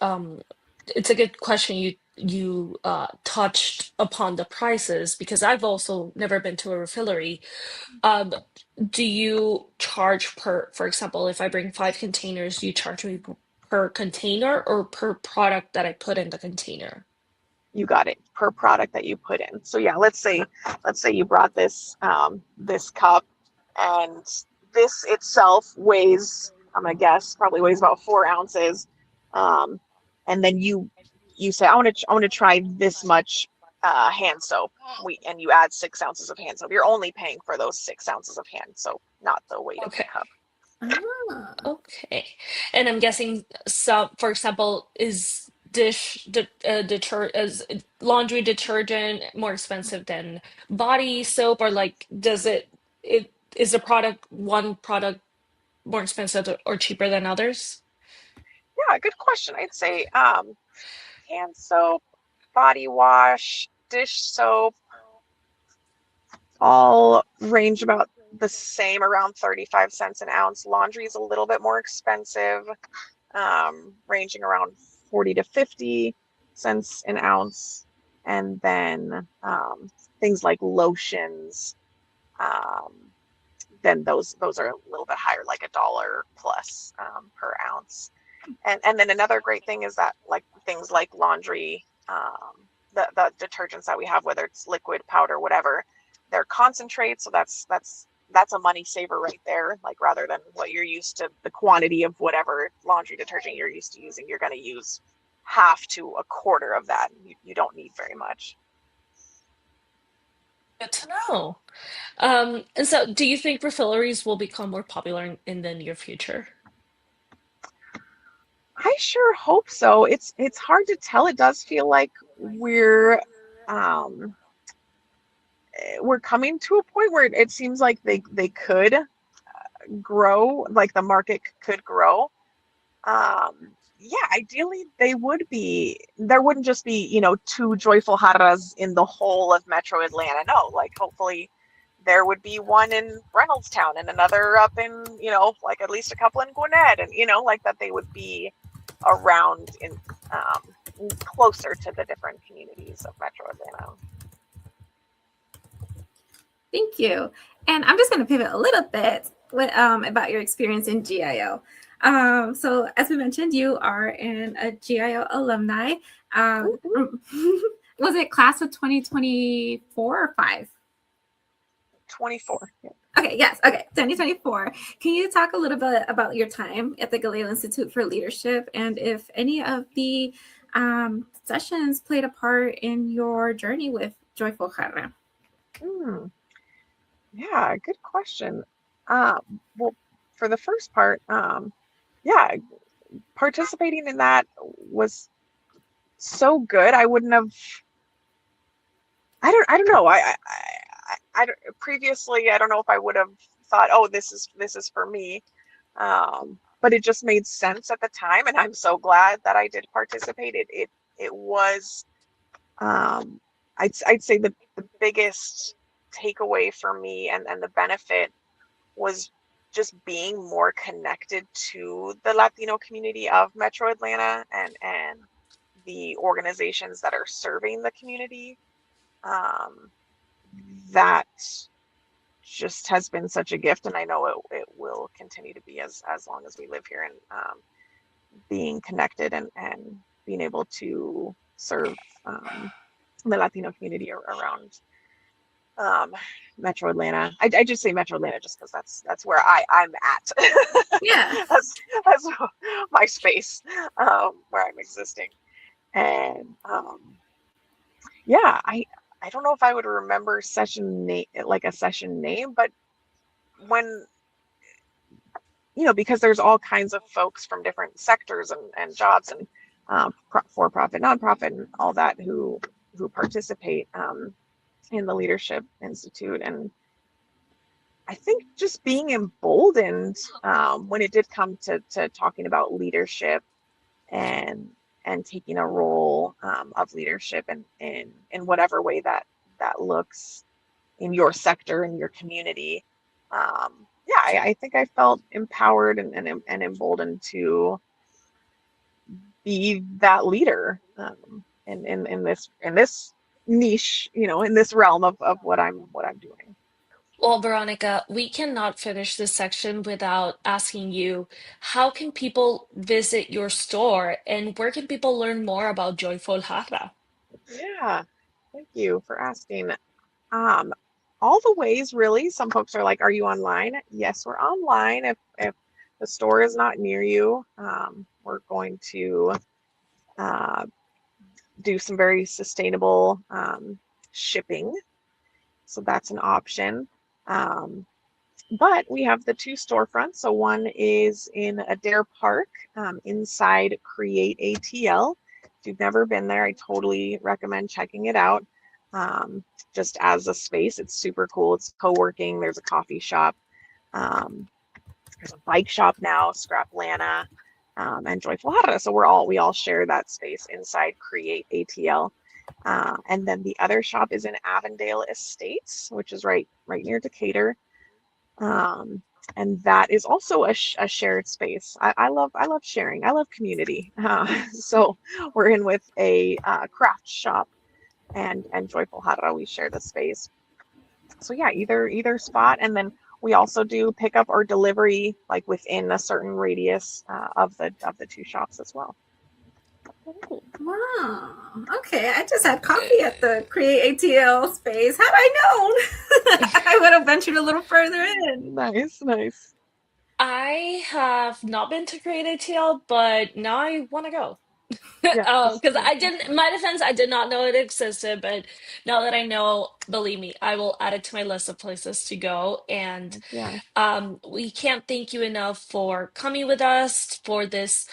it's a good question. You touched upon the prices, because I've also never been to a refillery. Do you charge for example, if I bring 5 containers, do you charge me per container or per product that I put in the container? You got it, per product that you put in. So let's say you brought this cup, and this itself weighs, I'm gonna guess, probably weighs about 4 ounces. And then you say, I want to try this much hand soap. And you add 6 ounces of hand soap. You're only paying for those 6 ounces of hand soap, not the weight of the cup. Okay. And I'm guessing some, for example, is laundry detergent more expensive than body soap, or like is one product more expensive or cheaper than others? Yeah, good question. I'd say hand soap, body wash, dish soap, all range about the same, around 35 cents an ounce. Laundry is a little bit more expensive, ranging around 40 to 50 cents an ounce. And then things like lotions, then those are a little bit higher, like $1 plus per ounce. And then another great thing is that, like, things like laundry, the detergents that we have, whether it's liquid, powder, whatever, they're concentrate, so that's that's a money saver right there. Like rather than what you're used to, the quantity of whatever laundry detergent you're used to using, you're going to use half to a quarter of that. You don't need very much. Good to know. And so, do you think refilleries will become more popular in the near future? I sure hope so. It's hard to tell. It does feel like um, we're coming to a point where it seems like they could grow, like the market could grow. Yeah, ideally there wouldn't just be, two joyful jarras in the whole of Metro Atlanta. No, like hopefully there would be one in Reynoldstown and another up in, like at least a couple in Gwinnett, and like that they would be around in closer to the different communities of Metro Atlanta. Thank you. And I'm just going to pivot a little bit about your experience in GIO. So as we mentioned, you are a GIO alumni. Was it class of 2024 or 5? 24. Yeah. Okay, yes. Okay, 2024. Can you talk a little bit about your time at the GALEO Institute for Leadership and if any of the sessions played a part in your journey with Joyful Jarra? Yeah, good question. Well, for the first part, yeah, participating in that was so good. I wouldn't have. I don't know. Previously, I don't know if I would have thought, oh, this is for me. But it just made sense at the time, and I'm so glad that I did participate. It was, I'd say the biggest takeaway for me and the benefit was just being more connected to the Latino community of Metro Atlanta and the organizations that are serving the community. That just has been such a gift, and I know it will continue to be as long as we live here, and being connected and being able to serve the Latino community around Metro Atlanta. I just say Metro Atlanta just because that's where I'm at. Yeah. that's my space where I'm existing. And yeah, I don't know if I would remember session name, like a session name, but when because there's all kinds of folks from different sectors and jobs and for-profit, nonprofit, and all that who participate in the Leadership Institute. And I think just being emboldened when it did come to talking about leadership and taking a role of leadership in whatever way that looks in your sector and your community. Yeah, I think I felt empowered and emboldened to be that leader in this niche, in this realm of what I'm doing. Well, Veronica, we cannot finish this section without asking you, how can people visit your store and where can people learn more about Joyful Jarra? Yeah, thank you for asking. All the ways, really. Some folks are like, are you online? Yes, we're online. If the store is not near you, we're going to do some very sustainable shipping. So that's an option. But we have the 2 storefronts. So one is in Adair Park inside Create ATL. If you've never been there, I totally recommend checking it out. Just as a space, it's super cool. It's co-working. There's a coffee shop. There's a bike shop now, Scraplana, and Joyful Jarra. So we all share that space inside Create ATL. And then the other shop is in Avondale Estates, which is right near Decatur. And that is also a shared space. I love sharing. I love community. So we're in with a craft shop and Joyful Jarra. We share the space. So yeah, either spot. And then we also do pickup or delivery, like within a certain radius of the 2 shops as well. Wow. Okay. I just had coffee at the Create ATL space. How'd I know? I would have ventured a little further in. Nice, nice. I have not been to Great ATL, but now I want to go. Yes. Because I didn't, in my defense, I did not know it existed, but now that I know, believe me, I will add it to my list of places to go. And Yeah. we can't thank you enough for coming with us for this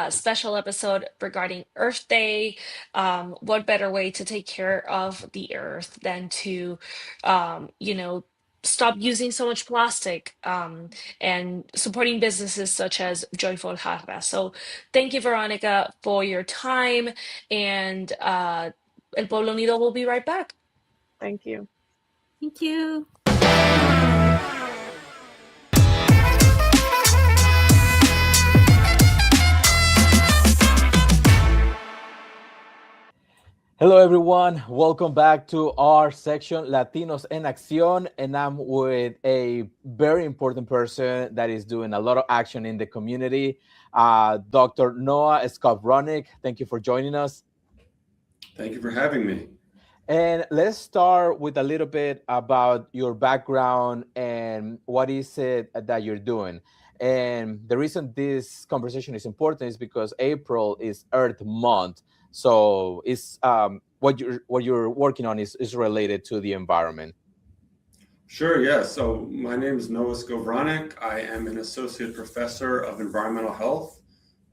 special episode regarding Earth Day. What better way to take care of the Earth than to, stop using so much plastic and supporting businesses such as Joyful Harvest. So thank you, Veronica, for your time. And El Pueblo Unido will be right back. Thank you. Thank you. Hello, everyone. Welcome back to our section, Latinos en Acción. And I'm with a very important person that is doing a lot of action in the community, Dr. Noah Skowronek. Thank you for joining us. Thank you for having me. And let's start with a little bit about your background and what is it that you're doing. And the reason this conversation is important is because April is Earth Month. So it's what you're working on is related to the environment. Sure, yeah. So my name is Noah Skowronek. I am an associate professor of environmental health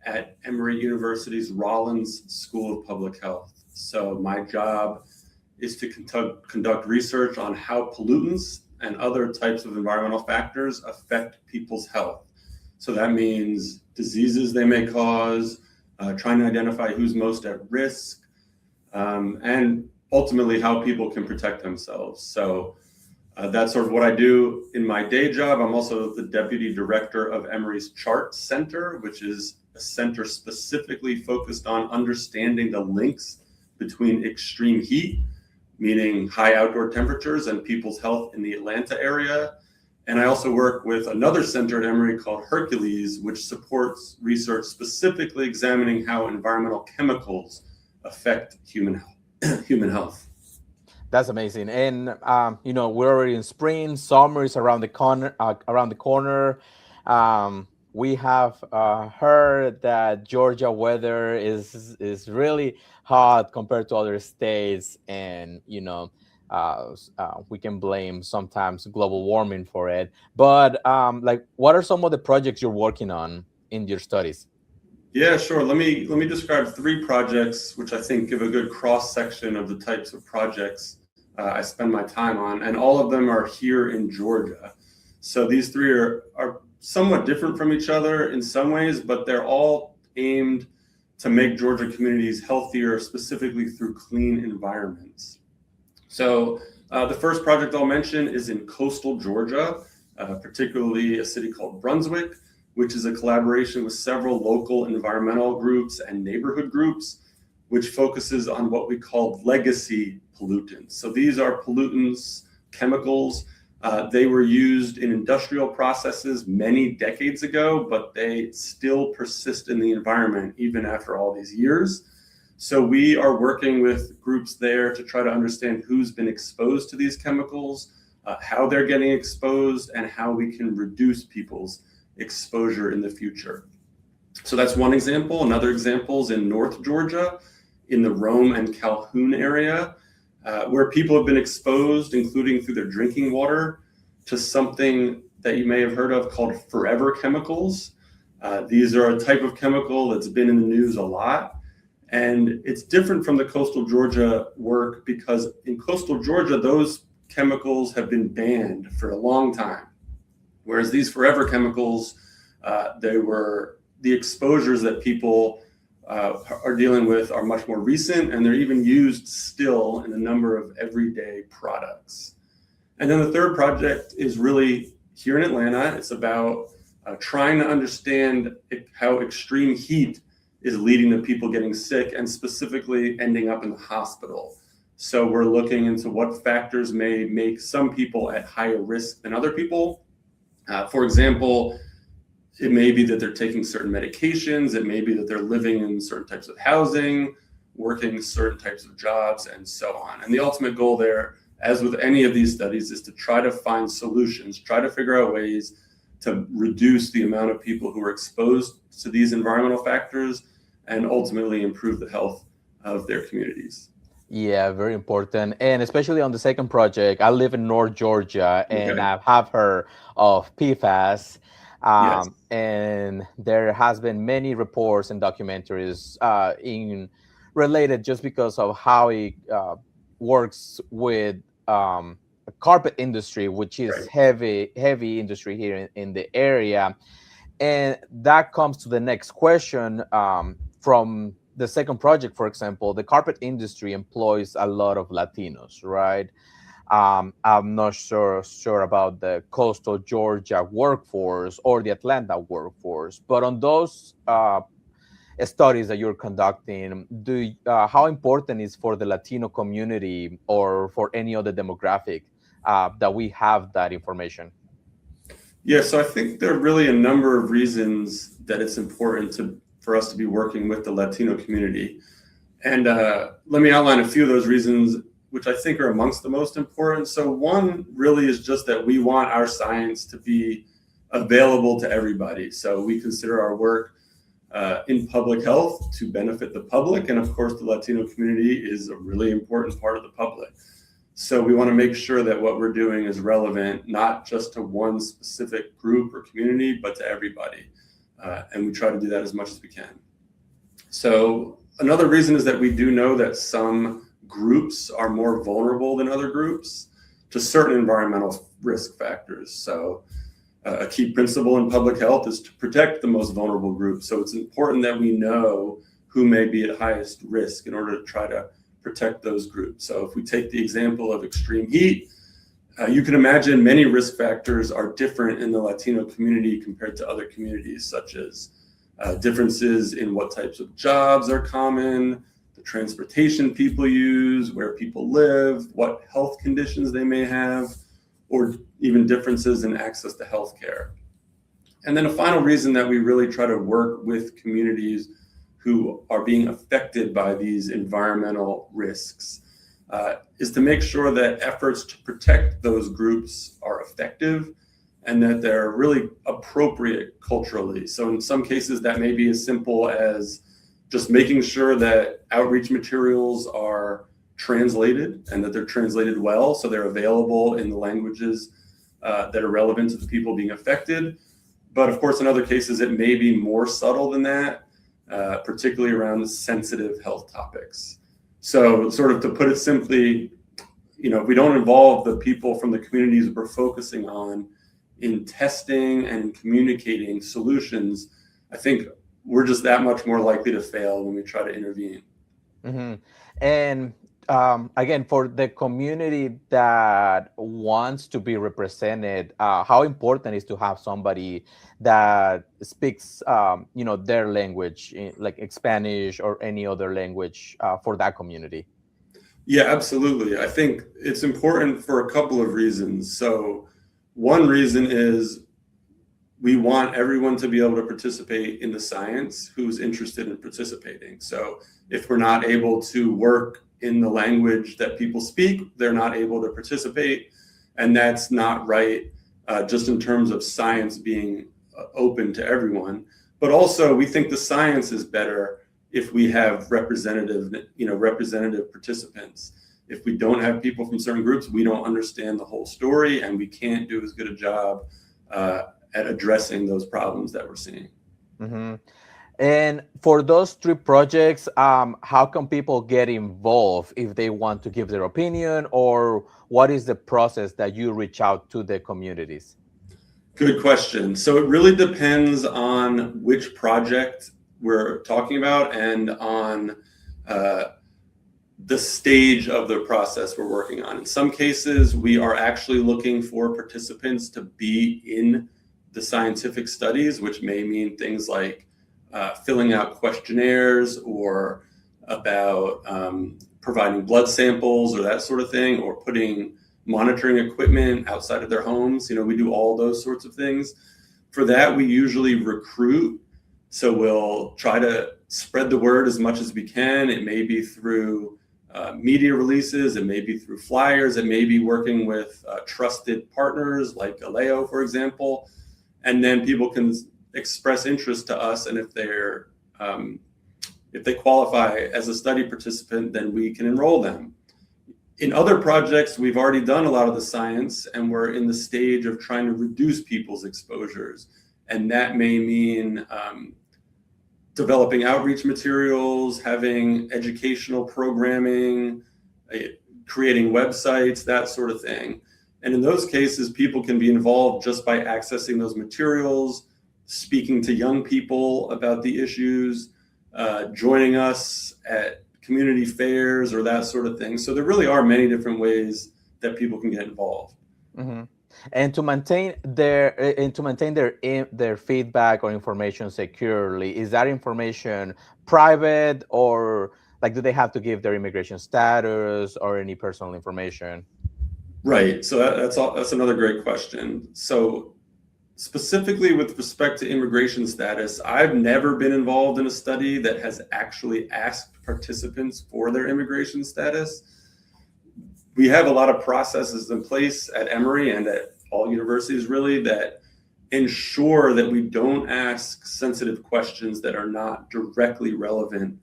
at Emory University's Rollins School of Public Health. So my job is to conduct research on how pollutants and other types of environmental factors affect people's health. So that means diseases they may cause, trying to identify who's most at risk, and ultimately how people can protect themselves. So that's sort of what I do in my day job. I'm also the deputy director of Emory's CHART Center, which is a center specifically focused on understanding the links between extreme heat, meaning high outdoor temperatures, and people's health in the Atlanta area. And I also work with another center at Emory called Hercules, which supports research specifically examining how environmental chemicals affect human health. That's amazing. And we're already in spring. Summer is around the corner. We have heard that Georgia weather is really hot compared to other states, and we can blame sometimes global warming for it. But what are some of the projects you're working on in your studies? Yeah, sure. Let me describe 3 projects which I think give a good cross section of the types of projects I spend my time on, and all of them are here in Georgia. So these 3 are somewhat different from each other in some ways, but they're all aimed to make Georgia communities healthier, specifically through clean environments. So the first project I'll mention is in coastal Georgia, particularly a city called Brunswick, which is a collaboration with several local environmental groups and neighborhood groups, which focuses on what we call legacy pollutants. So these are pollutants, chemicals. They were used in industrial processes many decades ago, but they still persist in the environment even after all these years. So we are working with groups there to try to understand who's been exposed to these chemicals, how they're getting exposed, and how we can reduce people's exposure in the future. So that's one example. Another example is in North Georgia, in the Rome and Calhoun area, where people have been exposed, including through their drinking water, to something that you may have heard of called forever chemicals. These are a type of chemical that's been in the news a lot. And it's different from the coastal Georgia work because in coastal Georgia, those chemicals have been banned for a long time. Whereas these forever chemicals, the exposures that people are dealing with are much more recent, and they're even used still in a number of everyday products. And then the third project is really here in Atlanta. It's about trying to understand how extreme heat is leading to people getting sick and specifically ending up in the hospital. So we're looking into what factors may make some people at higher risk than other people. For example, it may be that they're taking certain medications. It may be that they're living in certain types of housing, working certain types of jobs, and so on. And the ultimate goal there, as with any of these studies, is to try to find solutions, try to figure out ways to reduce the amount of people who are exposed to these environmental factors and ultimately improve the health of their communities. Yeah, very important. And especially on the second project, I live in North Georgia, and Okay. I have heard of PFAS. Yes. And there has been many reports and documentaries in related just because of how it works with the carpet industry, which is Right. heavy industry here in the area. And that comes to the next question. From the second project, for example, the carpet industry employs a lot of Latinos, right? I'm not sure about the coastal Georgia workforce or the Atlanta workforce, but on those studies that you're conducting, how important is for the Latino community or for any other demographic that we have that information? Yeah, so I think there are really a number of reasons that it's important for us to be working with the Latino community. And let me outline a few of those reasons, which I think are amongst the most important. So one really is just that we want our science to be available to everybody. So we consider our work in public health to benefit the public. And of course, the Latino community is a really important part of the public. So we want to make sure that what we're doing is relevant, not just to one specific group or community, but to everybody. And we try to do that as much as we can. So another reason is that we do know that some groups are more vulnerable than other groups to certain environmental risk factors. So a key principle in public health is to protect the most vulnerable groups. So it's important that we know who may be at highest risk in order to try to protect those groups. So if we take the example of extreme heat, you can imagine many risk factors are different in the Latino community compared to other communities, such as differences in what types of jobs are common, the transportation people use, where people live, what health conditions they may have, or even differences in access to healthcare. And then a final reason that we really try to work with communities who are being affected by these environmental risks is to make sure that efforts to protect those groups are effective and that they're really appropriate culturally. So in some cases, that may be as simple as just making sure that outreach materials are translated and that they're translated well, so they're available in the languages that are relevant to the people being affected. But of course, in other cases, it may be more subtle than that, particularly around sensitive health topics. So sort of to put it simply, if we don't involve the people from the communities we're focusing on in testing and communicating solutions, I think we're just that much more likely to fail when we try to intervene. Mm-hmm. And again, for the community that wants to be represented, how important is to have somebody that speaks, their language, like Spanish or any other language for that community? Yeah, absolutely. I think it's important for a couple of reasons. So one reason is we want everyone to be able to participate in the science who's interested in participating. So if we're not able to work in the language that people speak, they're not able to participate. And that's not right, just in terms of science being open to everyone. But also, we think the science is better if we have representative participants. If we don't have people from certain groups, we don't understand the whole story, and we can't do as good a job at addressing those problems that we're seeing. Mm-hmm. And for those 3 projects, how can people get involved if they want to give their opinion, or what is the process that you reach out to the communities? Good question. So it really depends on which project we're talking about and on the stage of the process we're working on. In some cases, we are actually looking for participants to be in the scientific studies, which may mean things like filling out questionnaires or about providing blood samples or that sort of thing, or putting monitoring equipment outside of their homes. We do all those sorts of things. For that, we usually recruit. So we'll try to spread the word as much as we can. It may be through media releases, it may be through flyers, it may be working with trusted partners like GALEO, for example. And then people can express interest to us, and if they qualify as a study participant, then we can enroll them. In other projects, we've already done a lot of the science, and we're in the stage of trying to reduce people's exposures. And that may mean developing outreach materials, having educational programming, creating websites, that sort of thing. And in those cases, people can be involved just by accessing those materials, speaking to young people about the issues, joining us at community fairs or that sort of thing. So there really are many different ways that people can get involved. Mm-hmm. And to maintain their feedback or information securely, is that information private, or like do they have to give their immigration status or any personal information? Right. So that's another great question. So specifically with respect to immigration status, I've never been involved in a study that has actually asked participants for their immigration status. We have a lot of processes in place at Emory and at all universities really that ensure that we don't ask sensitive questions that are not directly relevant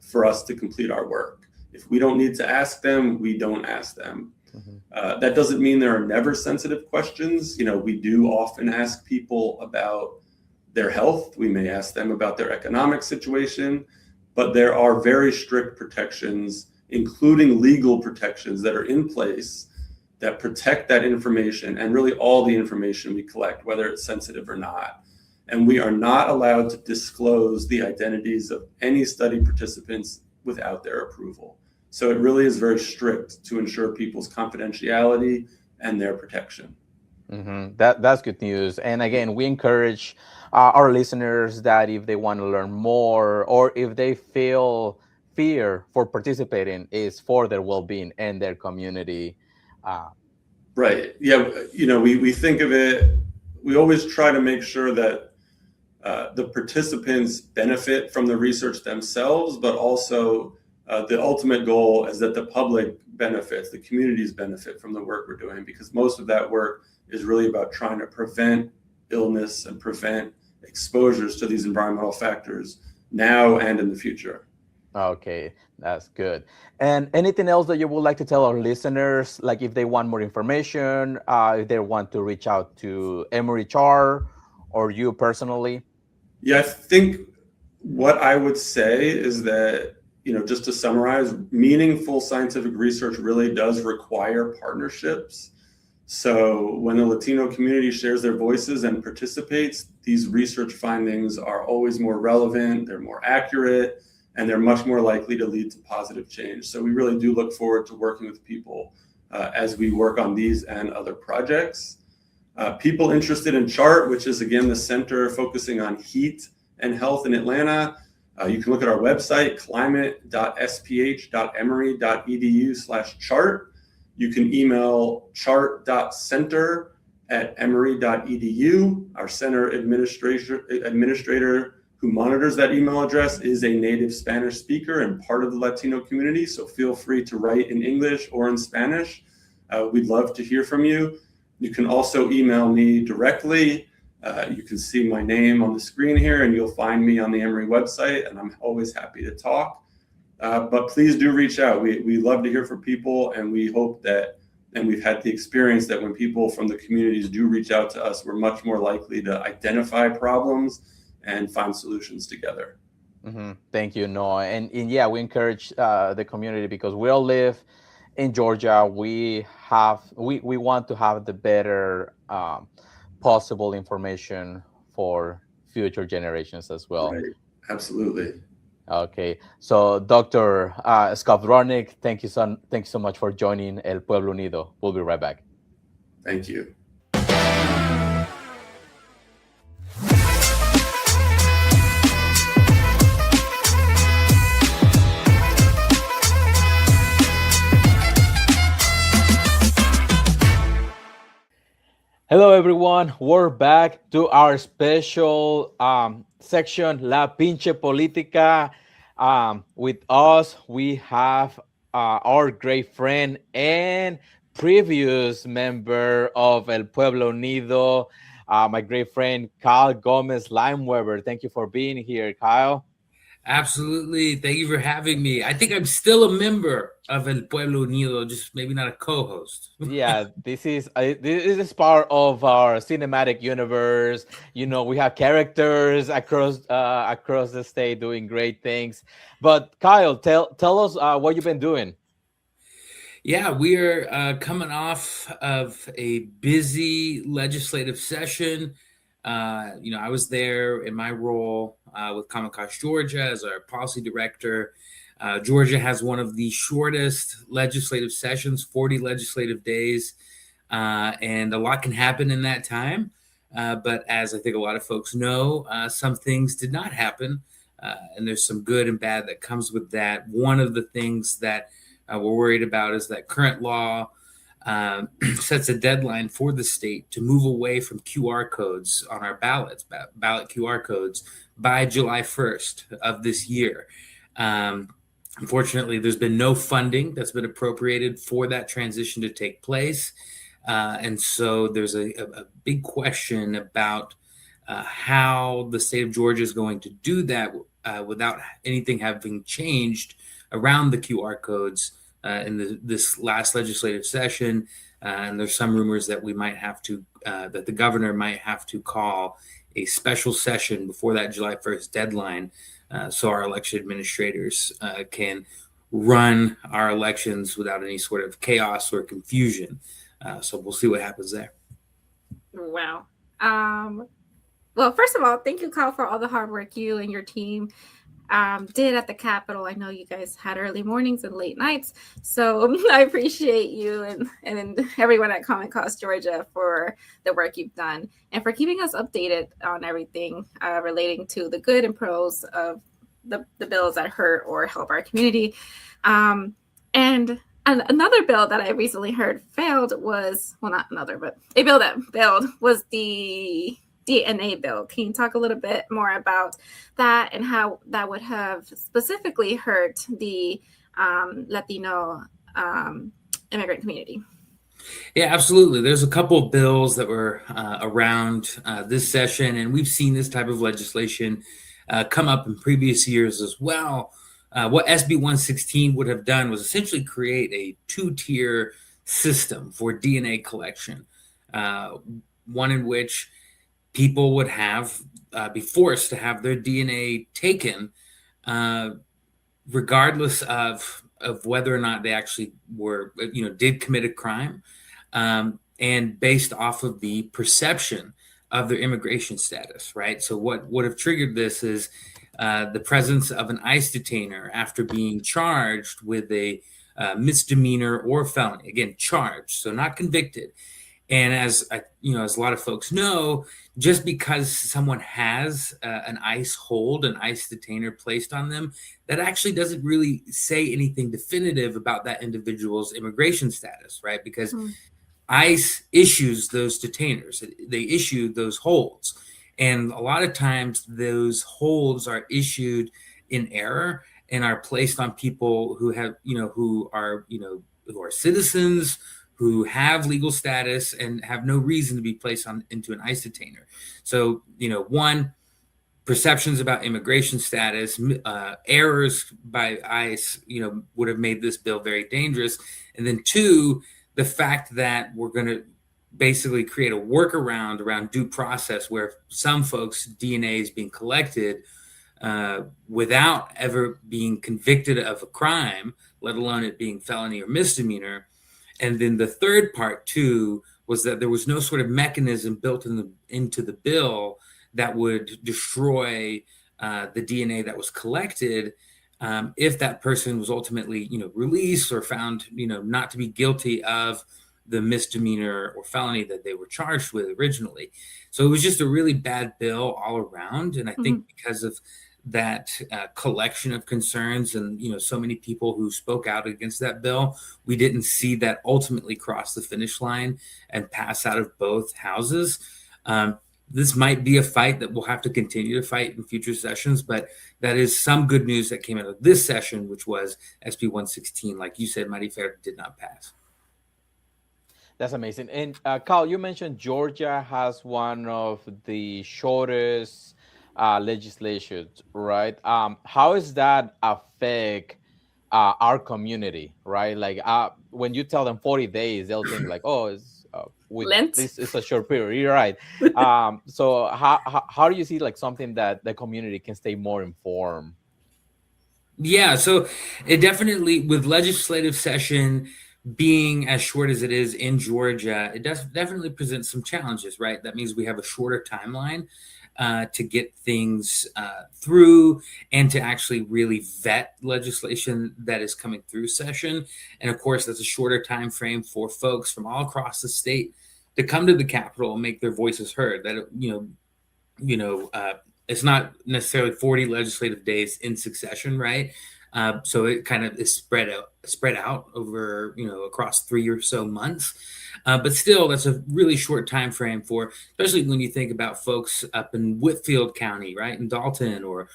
for us to complete our work. If we don't need to ask them, we don't ask them. Mm-hmm. That doesn't mean there are never sensitive questions. We do often ask people about their health. We may ask them about their economic situation, but there are very strict protections, including legal protections that are in place that protect that information and really all the information we collect, whether it's sensitive or not. And we are not allowed to disclose the identities of any study participants without their approval. So it really is very strict to ensure people's confidentiality and their protection. Mm-hmm. That's good news. And again, we encourage our listeners that if they want to learn more or if they feel fear for participating, is for their well-being and their community. Right. Yeah. We think of it, we always try to make sure that the participants benefit from the research themselves, but also the ultimate goal is that the public benefits, the communities benefit from the work we're doing, because most of that work is really about trying to prevent illness and prevent exposures to these environmental factors now and in the future. Okay, that's good. And anything else that you would like to tell our listeners, like if they want more information, if they want to reach out to Emory Char or you personally? Yeah, I think what I would say is that, just to summarize, meaningful scientific research really does require partnerships. So when the Latino community shares their voices and participates, these research findings are always more relevant, they're more accurate, and they're much more likely to lead to positive change. So we really do look forward to working with people as we work on these and other projects. People interested in CHART, which is again the center focusing on heat and health in Atlanta, you can look at our website, climate.sph.emory.edu/chart. You can email chart.center@emory.edu. Our center administrator who monitors that email address is a native Spanish speaker and part of the Latino community, so feel free to write in English or in Spanish. We'd love to hear from you. You can also email me directly. You can see my name on the screen here, and you'll find me on the Emory website, and I'm always happy to talk. But please do reach out. We love to hear from people, and we hope that, and we've had the experience that when people from the communities do reach out to us, we're much more likely to identify problems and find solutions together. Mm-hmm. Thank you, Noah. And yeah, we encourage the community because we all live in Georgia. We want to have the better possible information for future generations as well. Right. Absolutely. Okay. So Dr. Skowronek, thank you so much for joining El Pueblo Unido. We'll be right back. Thank you. Hello, everyone. We're back to our special section, La Pinche Política. With us, we have our great friend and previous member of El Pueblo Unido, my great friend Kyle Gomez Limeweber. Thank you for being here, Kyle. Absolutely. Thank you for having me. I think I'm still a member of El Pueblo Unido, just maybe not a co-host. Yeah, this is part of our cinematic universe. You know, we have characters across the state doing great things. But Kyle, tell us what you've been doing. Yeah, we are coming off of a busy legislative session. I was there in my role with Common Cause Georgia as our policy director. Georgia has one of the shortest legislative sessions, 40 legislative days, and a lot can happen in that time. But as I think a lot of folks know, some things did not happen, and there's some good and bad that comes with that. One of the things that we're worried about is that current law sets a deadline for the state to move away from QR codes on our ballots, ballot QR codes, by July 1st of this year. Unfortunately, there's been no funding that's been appropriated for that transition to take place. And so there's a big question about how the state of Georgia is going to do that without anything having changed around the QR codes in this last legislative session. And there's some rumors that we might have to, that the governor might have to call a special session before that July 1st deadline so our election administrators can run our elections without any sort of chaos or confusion. So we'll see what happens there. Wow. Well, first of all, thank you, Kyle, for all the hard work you and your team did at the Capitol. I know you guys had early mornings and late nights, so I appreciate you and everyone at Common Cause Georgia for the work you've done and for keeping us updated on everything relating to the good and pros of the bills that hurt or help our community. And another bill that I recently heard failed was, well, not another, but a bill that failed was the DNA bill. Can you talk a little bit more about that and how that would have specifically hurt the Latino immigrant community? Yeah, absolutely. There's a couple of bills that were around this session, and we've seen this type of legislation come up in previous years as well. What SB 116 would have done was essentially create a two-tier system for DNA collection, one in which people would have be forced to have their DNA taken, regardless of whether or not they actually were, did commit a crime, and based off of the perception of their immigration status, right? So what would have triggered this is the presence of an ICE detainer after being charged with a misdemeanor or felony. Again, charged, so not convicted. And as a lot of folks know, just because someone has an ICE hold, an ICE detainer placed on them, that actually doesn't really say anything definitive about that individual's immigration status, right? Because ICE issues those detainers, they issue those holds. And a lot of times those holds are issued in error and are placed on people who have, who are citizens, who have legal status and have no reason to be placed into an ICE detainer. So, one, perceptions about immigration status, errors by ICE, would have made this bill very dangerous. And then two, the fact that we're going to basically create a workaround around due process where some folks' DNA is being collected without ever being convicted of a crime, let alone it being felony or misdemeanor. And then the third part, too, was that there was no sort of mechanism built into the bill that would destroy the DNA that was collected if that person was ultimately, released or found, not to be guilty of the misdemeanor or felony that they were charged with originally. So it was just a really bad bill all around. And I think because of that collection of concerns and, so many people who spoke out against that bill, we didn't see that ultimately cross the finish line and pass out of both houses. this might be a fight that we'll have to continue to fight in future sessions, but that is some good news that came out of this session, which was SB 116, like you said, Maria Herrera, did not pass. That's amazing. And Carl, you mentioned Georgia has one of the shortest legislations, right? How does that affect our community, right? Like when you tell them 40 days, they'll think like, oh, it's Lent. this is a short period. You're right. So how do you see like something that the community can stay more informed? Yeah, so it definitely, with legislative session being as short as it is in Georgia, it does definitely present some challenges, right? That means we have a shorter timeline to get things through and to actually really vet legislation that is coming through session. And of course, that's a shorter time frame for folks from all across the state to come to the Capitol and make their voices heard. That it's not necessarily 40 legislative days in succession, right? So it kind of is spread out over, across 3 or so months. But still, that's a really short time frame for, especially when you think about folks up in Whitfield County, right, in Dalton, or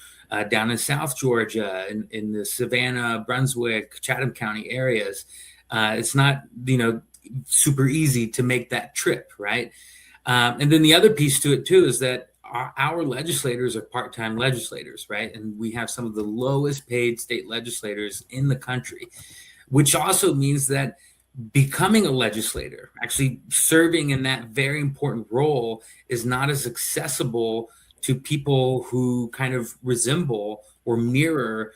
down in South Georgia, in the Savannah, Brunswick, Chatham County areas. It's not, super easy to make that trip, right? And then the other piece to it too is that our legislators are part-time legislators, right? And we have some of the lowest paid state legislators in the country, which also means that becoming a legislator, actually serving in that very important role, is not as accessible to people who kind of resemble or mirror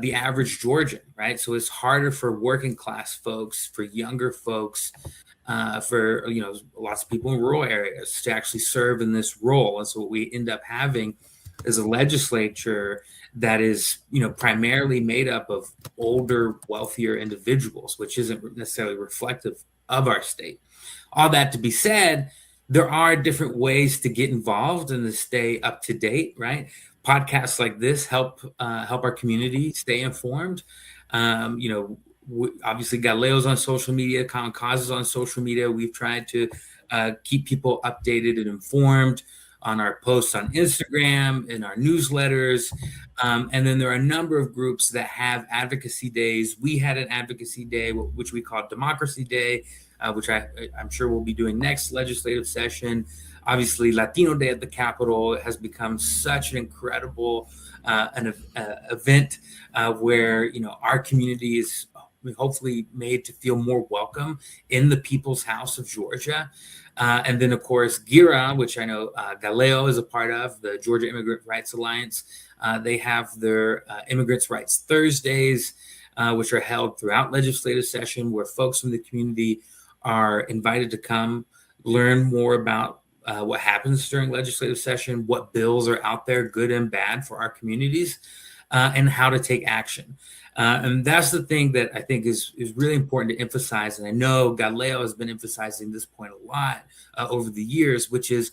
the average Georgian, right? So it's harder for working class folks, for younger folks, for lots of people in rural areas to actually serve in this role. And so what we end up having is a legislature that is primarily made up of older, wealthier individuals, which isn't necessarily reflective of our state. All that to be said, there are different ways to get involved and to stay up to date, right? Podcasts like this help our community stay informed. Obviously Galeo's on social media, Common Cause is on social media. We've tried to keep people updated and informed on our posts on Instagram, in our newsletters. And then there are a number of groups that have advocacy days. We had an advocacy day, which we call Democracy Day, which I'm sure we'll be doing next legislative session. Obviously, Latino Day at the Capitol has become such an incredible event where our community is hopefully made to feel more welcome in the People's House of Georgia. And then, of course, GIRA, which I know GALEO is a part of, the Georgia Immigrant Rights Alliance. They have their Immigrants' Rights Thursdays, which are held throughout legislative session, where folks from the community are invited to come learn more about what happens during legislative session, what bills are out there, good and bad, for our communities, and how to take action. And that's the thing that I think is really important to emphasize. And I know GALEO has been emphasizing this point a lot over the years, which is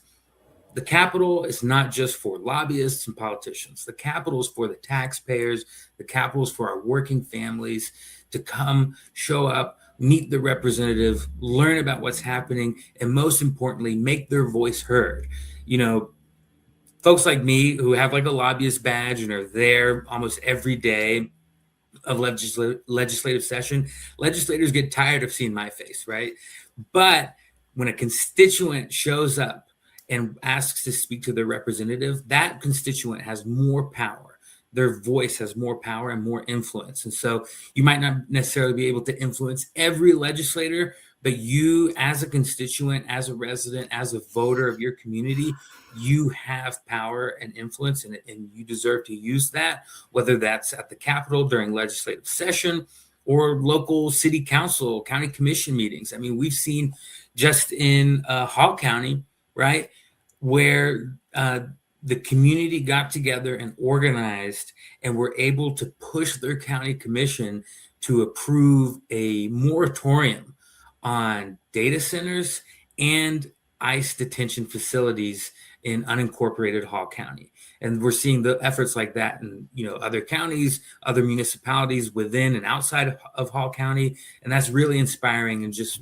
the Capitol is not just for lobbyists and politicians. The Capitol is for the taxpayers. The Capitol is for our working families to come, show up, meet the representative, learn about what's happening, and most importantly, make their voice heard. Folks like me who have like a lobbyist badge and are there almost every day of legislative session, legislators get tired of seeing my face, right? But when a constituent shows up and asks to speak to their representative, that constituent has more power. Their voice has more power and more influence. And so you might not necessarily be able to influence every legislator, but you as a constituent, as a resident, as a voter of your community, you have power and influence, and you deserve to use that, whether that's at the Capitol during legislative session or local city council, county commission meetings. I mean, we've seen just in Hall County, right, where the community got together and organized and were able to push their county commission to approve a moratorium on data centers and ICE detention facilities in unincorporated Hall County. And we're seeing the efforts like that in other counties, other municipalities within and outside of Hall County. And that's really inspiring, and just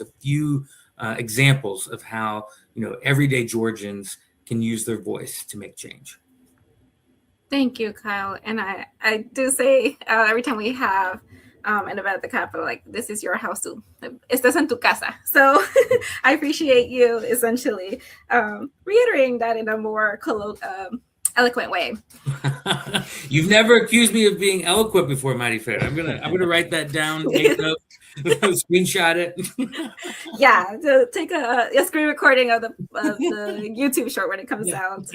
a few examples of how, everyday Georgians can use their voice to make change. Thank you, Kyle. And I do say every time we have an event at the Capitol, like, this is your house too. Estás en tu casa. So I appreciate you essentially reiterating that in a more eloquent way. You've never accused me of being eloquent before, Maria Herrera. I'm gonna write that down, make note, screenshot it. Yeah, to take a screen recording of the YouTube short when it comes out.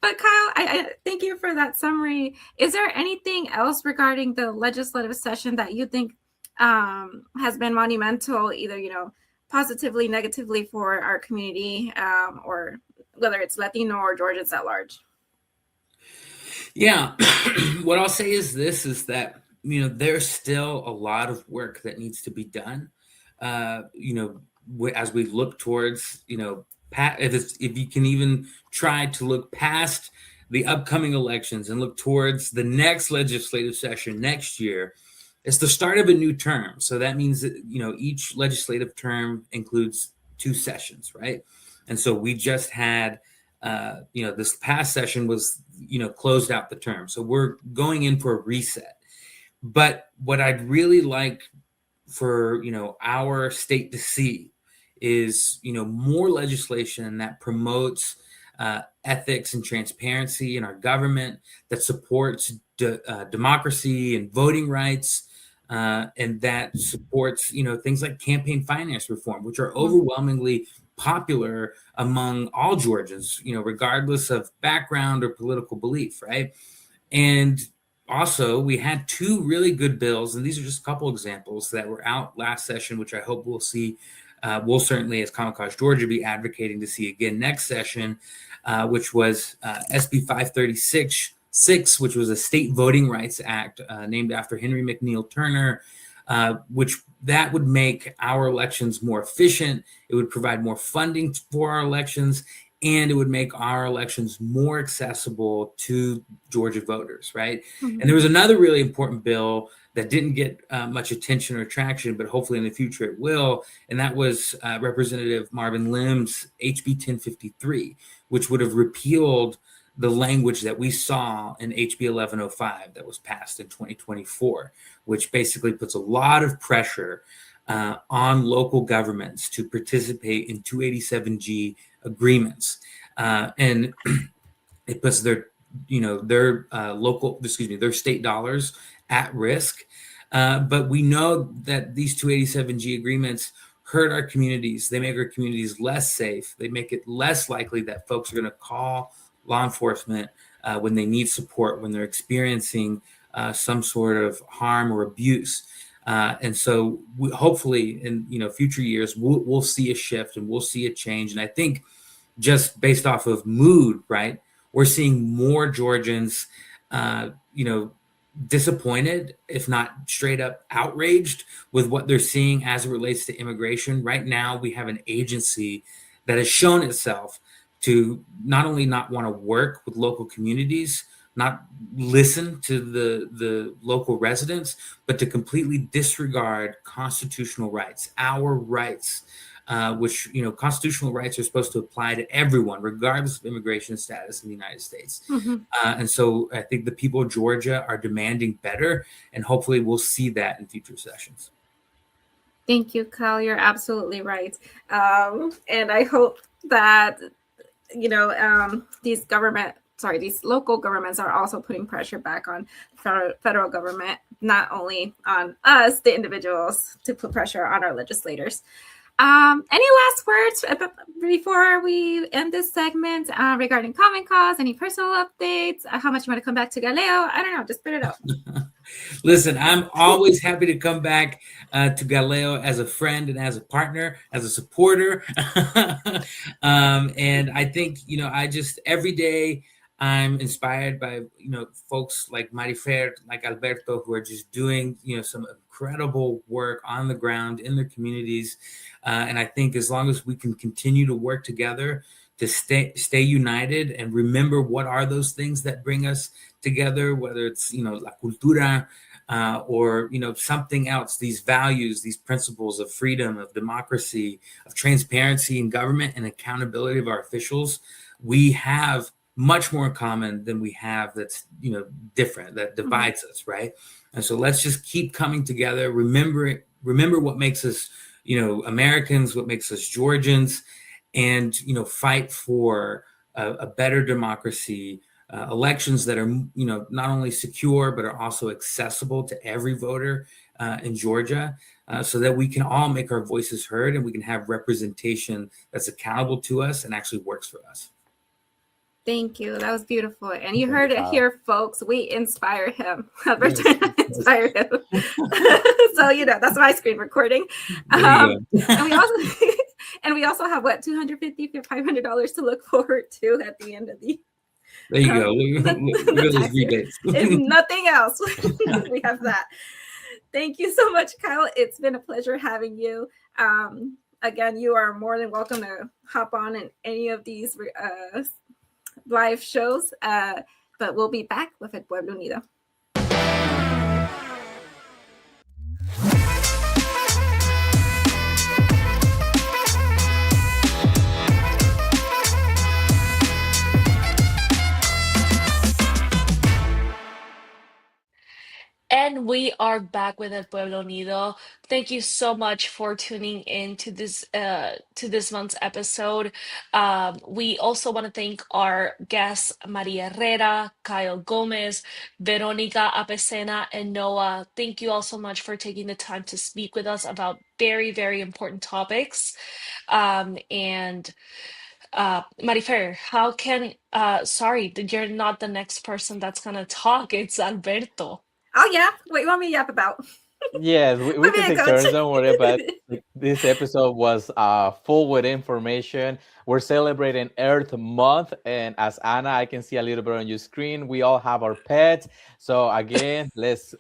But Kyle, I thank you for that summary. Is there anything else regarding the legislative session that you think has been monumental, either positively, negatively for our community, or whether it's Latino or Georgians at large? Yeah, what I'll say is this: is that there's still a lot of work that needs to be done. As we look towards if you can even try to look past the upcoming elections and look towards the next legislative session next year, it's the start of a new term. So that means that each legislative term includes 2 sessions, right? And so we just had this past session was closed out the term. So we're going in for a reset. But what I'd really like for our state to see is more legislation that promotes ethics and transparency in our government, that supports democracy and voting rights, and that supports things like campaign finance reform, which are overwhelmingly popular among all Georgians, regardless of background or political belief, right? And also, we had 2 really good bills, and these are just a couple examples that were out last session, which I hope we'll see. We'll certainly, as Common Cause Georgia, be advocating to see again next session, which was SB 536, which was a state voting rights act named after Henry McNeil Turner, which that would make our elections more efficient. It would provide more funding for our elections, and it would make our elections more accessible to Georgia voters, right? Mm-hmm. And there was another really important bill that didn't get much attention or traction, but hopefully in the future it will, and that was Representative Marvin Lim's HB 1053, which would have repealed the language that we saw in HB 1105 that was passed in 2024, which basically puts a lot of pressure on local governments to participate in 287G agreements, and it puts their state dollars at risk. But we know that these 287G agreements hurt our communities. They make our communities less safe. They make it less likely that folks are going to call law enforcement when they need support, when they're experiencing some sort of harm or abuse. And so hopefully in future years, we'll see a shift and we'll see a change. And I think just based off of mood, right, we're seeing more Georgians, disappointed, if not straight up outraged with what they're seeing as it relates to immigration. Right now, we have an agency that has shown itself to not only not want to work with local communities, not listen to the local residents, but to completely disregard constitutional rights, our rights, which, constitutional rights are supposed to apply to everyone, regardless of immigration status in the United States. Mm-hmm. And so I think the people of Georgia are demanding better, and hopefully we'll see that in future sessions. Thank you, Kyle. You're absolutely right. And I hope that, these local governments are also putting pressure back on federal government, not only on us, the individuals, to put pressure on our legislators. Any last words before we end this segment regarding Common Cause? Any personal updates? How much you want to come back to GALEO? I don't know. Just spit it out. Listen, I'm always happy to come back to GALEO as a friend and as a partner, as a supporter. And I think, every day I'm inspired by, folks like Maria Herrera, like Alberto, who are just doing, some incredible work on the ground in their communities. And I think as long as we can continue to work together to stay united and remember what are those things that bring us together, whether it's, la cultura, or something else, these values, these principles of freedom, of democracy, of transparency in government and accountability of our officials, we have much more in common than we have that's different, that divides us, right? And so let's just keep coming together. Remember what makes us Americans, what makes us Georgians, and fight for a better democracy, elections that are not only secure but are also accessible to every voter in Georgia, so that we can all make our voices heard and we can have representation that's accountable to us and actually works for us. Thank you. That was beautiful. And you heard it here, folks. We inspire him. We're trying to inspire him. So, that's my screen recording. And we also have $250 to $500 to look forward to at the end of the. There you go. Look at those rebates. If nothing else, we have that. Thank you so much, Kyle. It's been a pleasure having you. Again, you are more than welcome to hop on in any of these live shows, but we'll be back with El Pueblo Unido. And we are back with El Pueblo Unido. Thank you so much for tuning in to this month's episode. We also want to thank our guests, Maria Herrera, Kyle Gomez, Veronica Apesena, and Noah. Thank you all so much for taking the time to speak with us about very, very important topics. And Marifer, how can sorry, you're not the next person that's gonna talk. It's Alberto. Oh yeah, what you want me to yap about? Yes, we can take turns. Don't worry about it. This episode was full with information. We're celebrating Earth Month, and as Anna, I can see a little bit on your screen. We all have our pets. So again, let's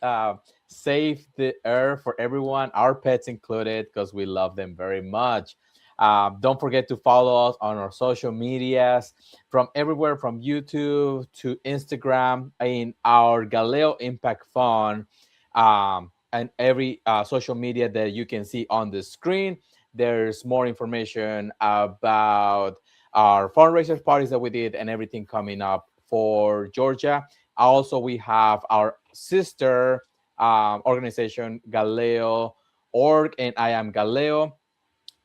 save the earth for everyone, our pets included, because we love them very much. Don't forget to follow us on our social medias, from everywhere, from YouTube to Instagram, in our GALEO Impact Fund, and every social media that you can see on the screen. There's more information about our fundraiser parties that we did and everything coming up for Georgia. Also, we have our sister organization, GALEO.org, and I am GALEO.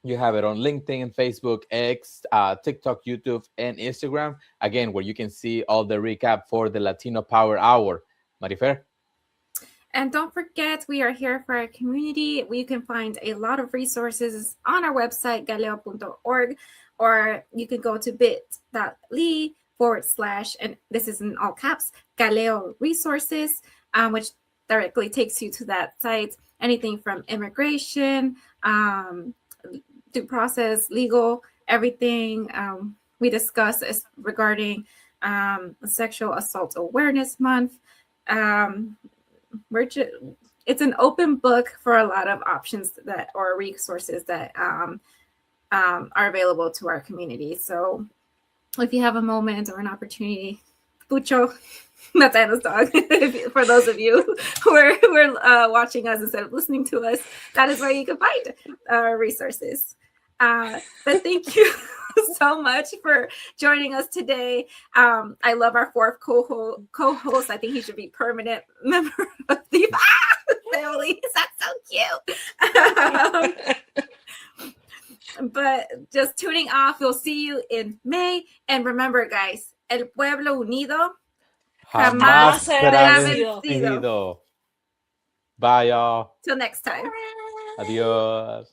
You have it on LinkedIn, Facebook, X, TikTok, YouTube, and Instagram. Again, where you can see all the recap for the Latino Power Hour. Marifer? And don't forget, we are here for our community. We can find a lot of resources on our website, galeo.org, or you can go to bit.ly/ and this is in all caps, Galeo Resources, which directly takes you to that site. Anything from immigration, due process, legal, everything we discuss is regarding Sexual Assault Awareness Month. It's an open book for a lot of options or resources that are available to our community. So if you have a moment or an opportunity, Pucho, that's Anna's dog. For those of you who are watching us instead of listening to us, that is where you can find resources. But thank you so much for joining us today. I love our fourth co-host. I think he should be permanent member of the family. That's so cute. But just tuning off. We'll see you in May. And remember, guys, El Pueblo Unido jamás será vencido. Bye, y'all. Till next time. Adios.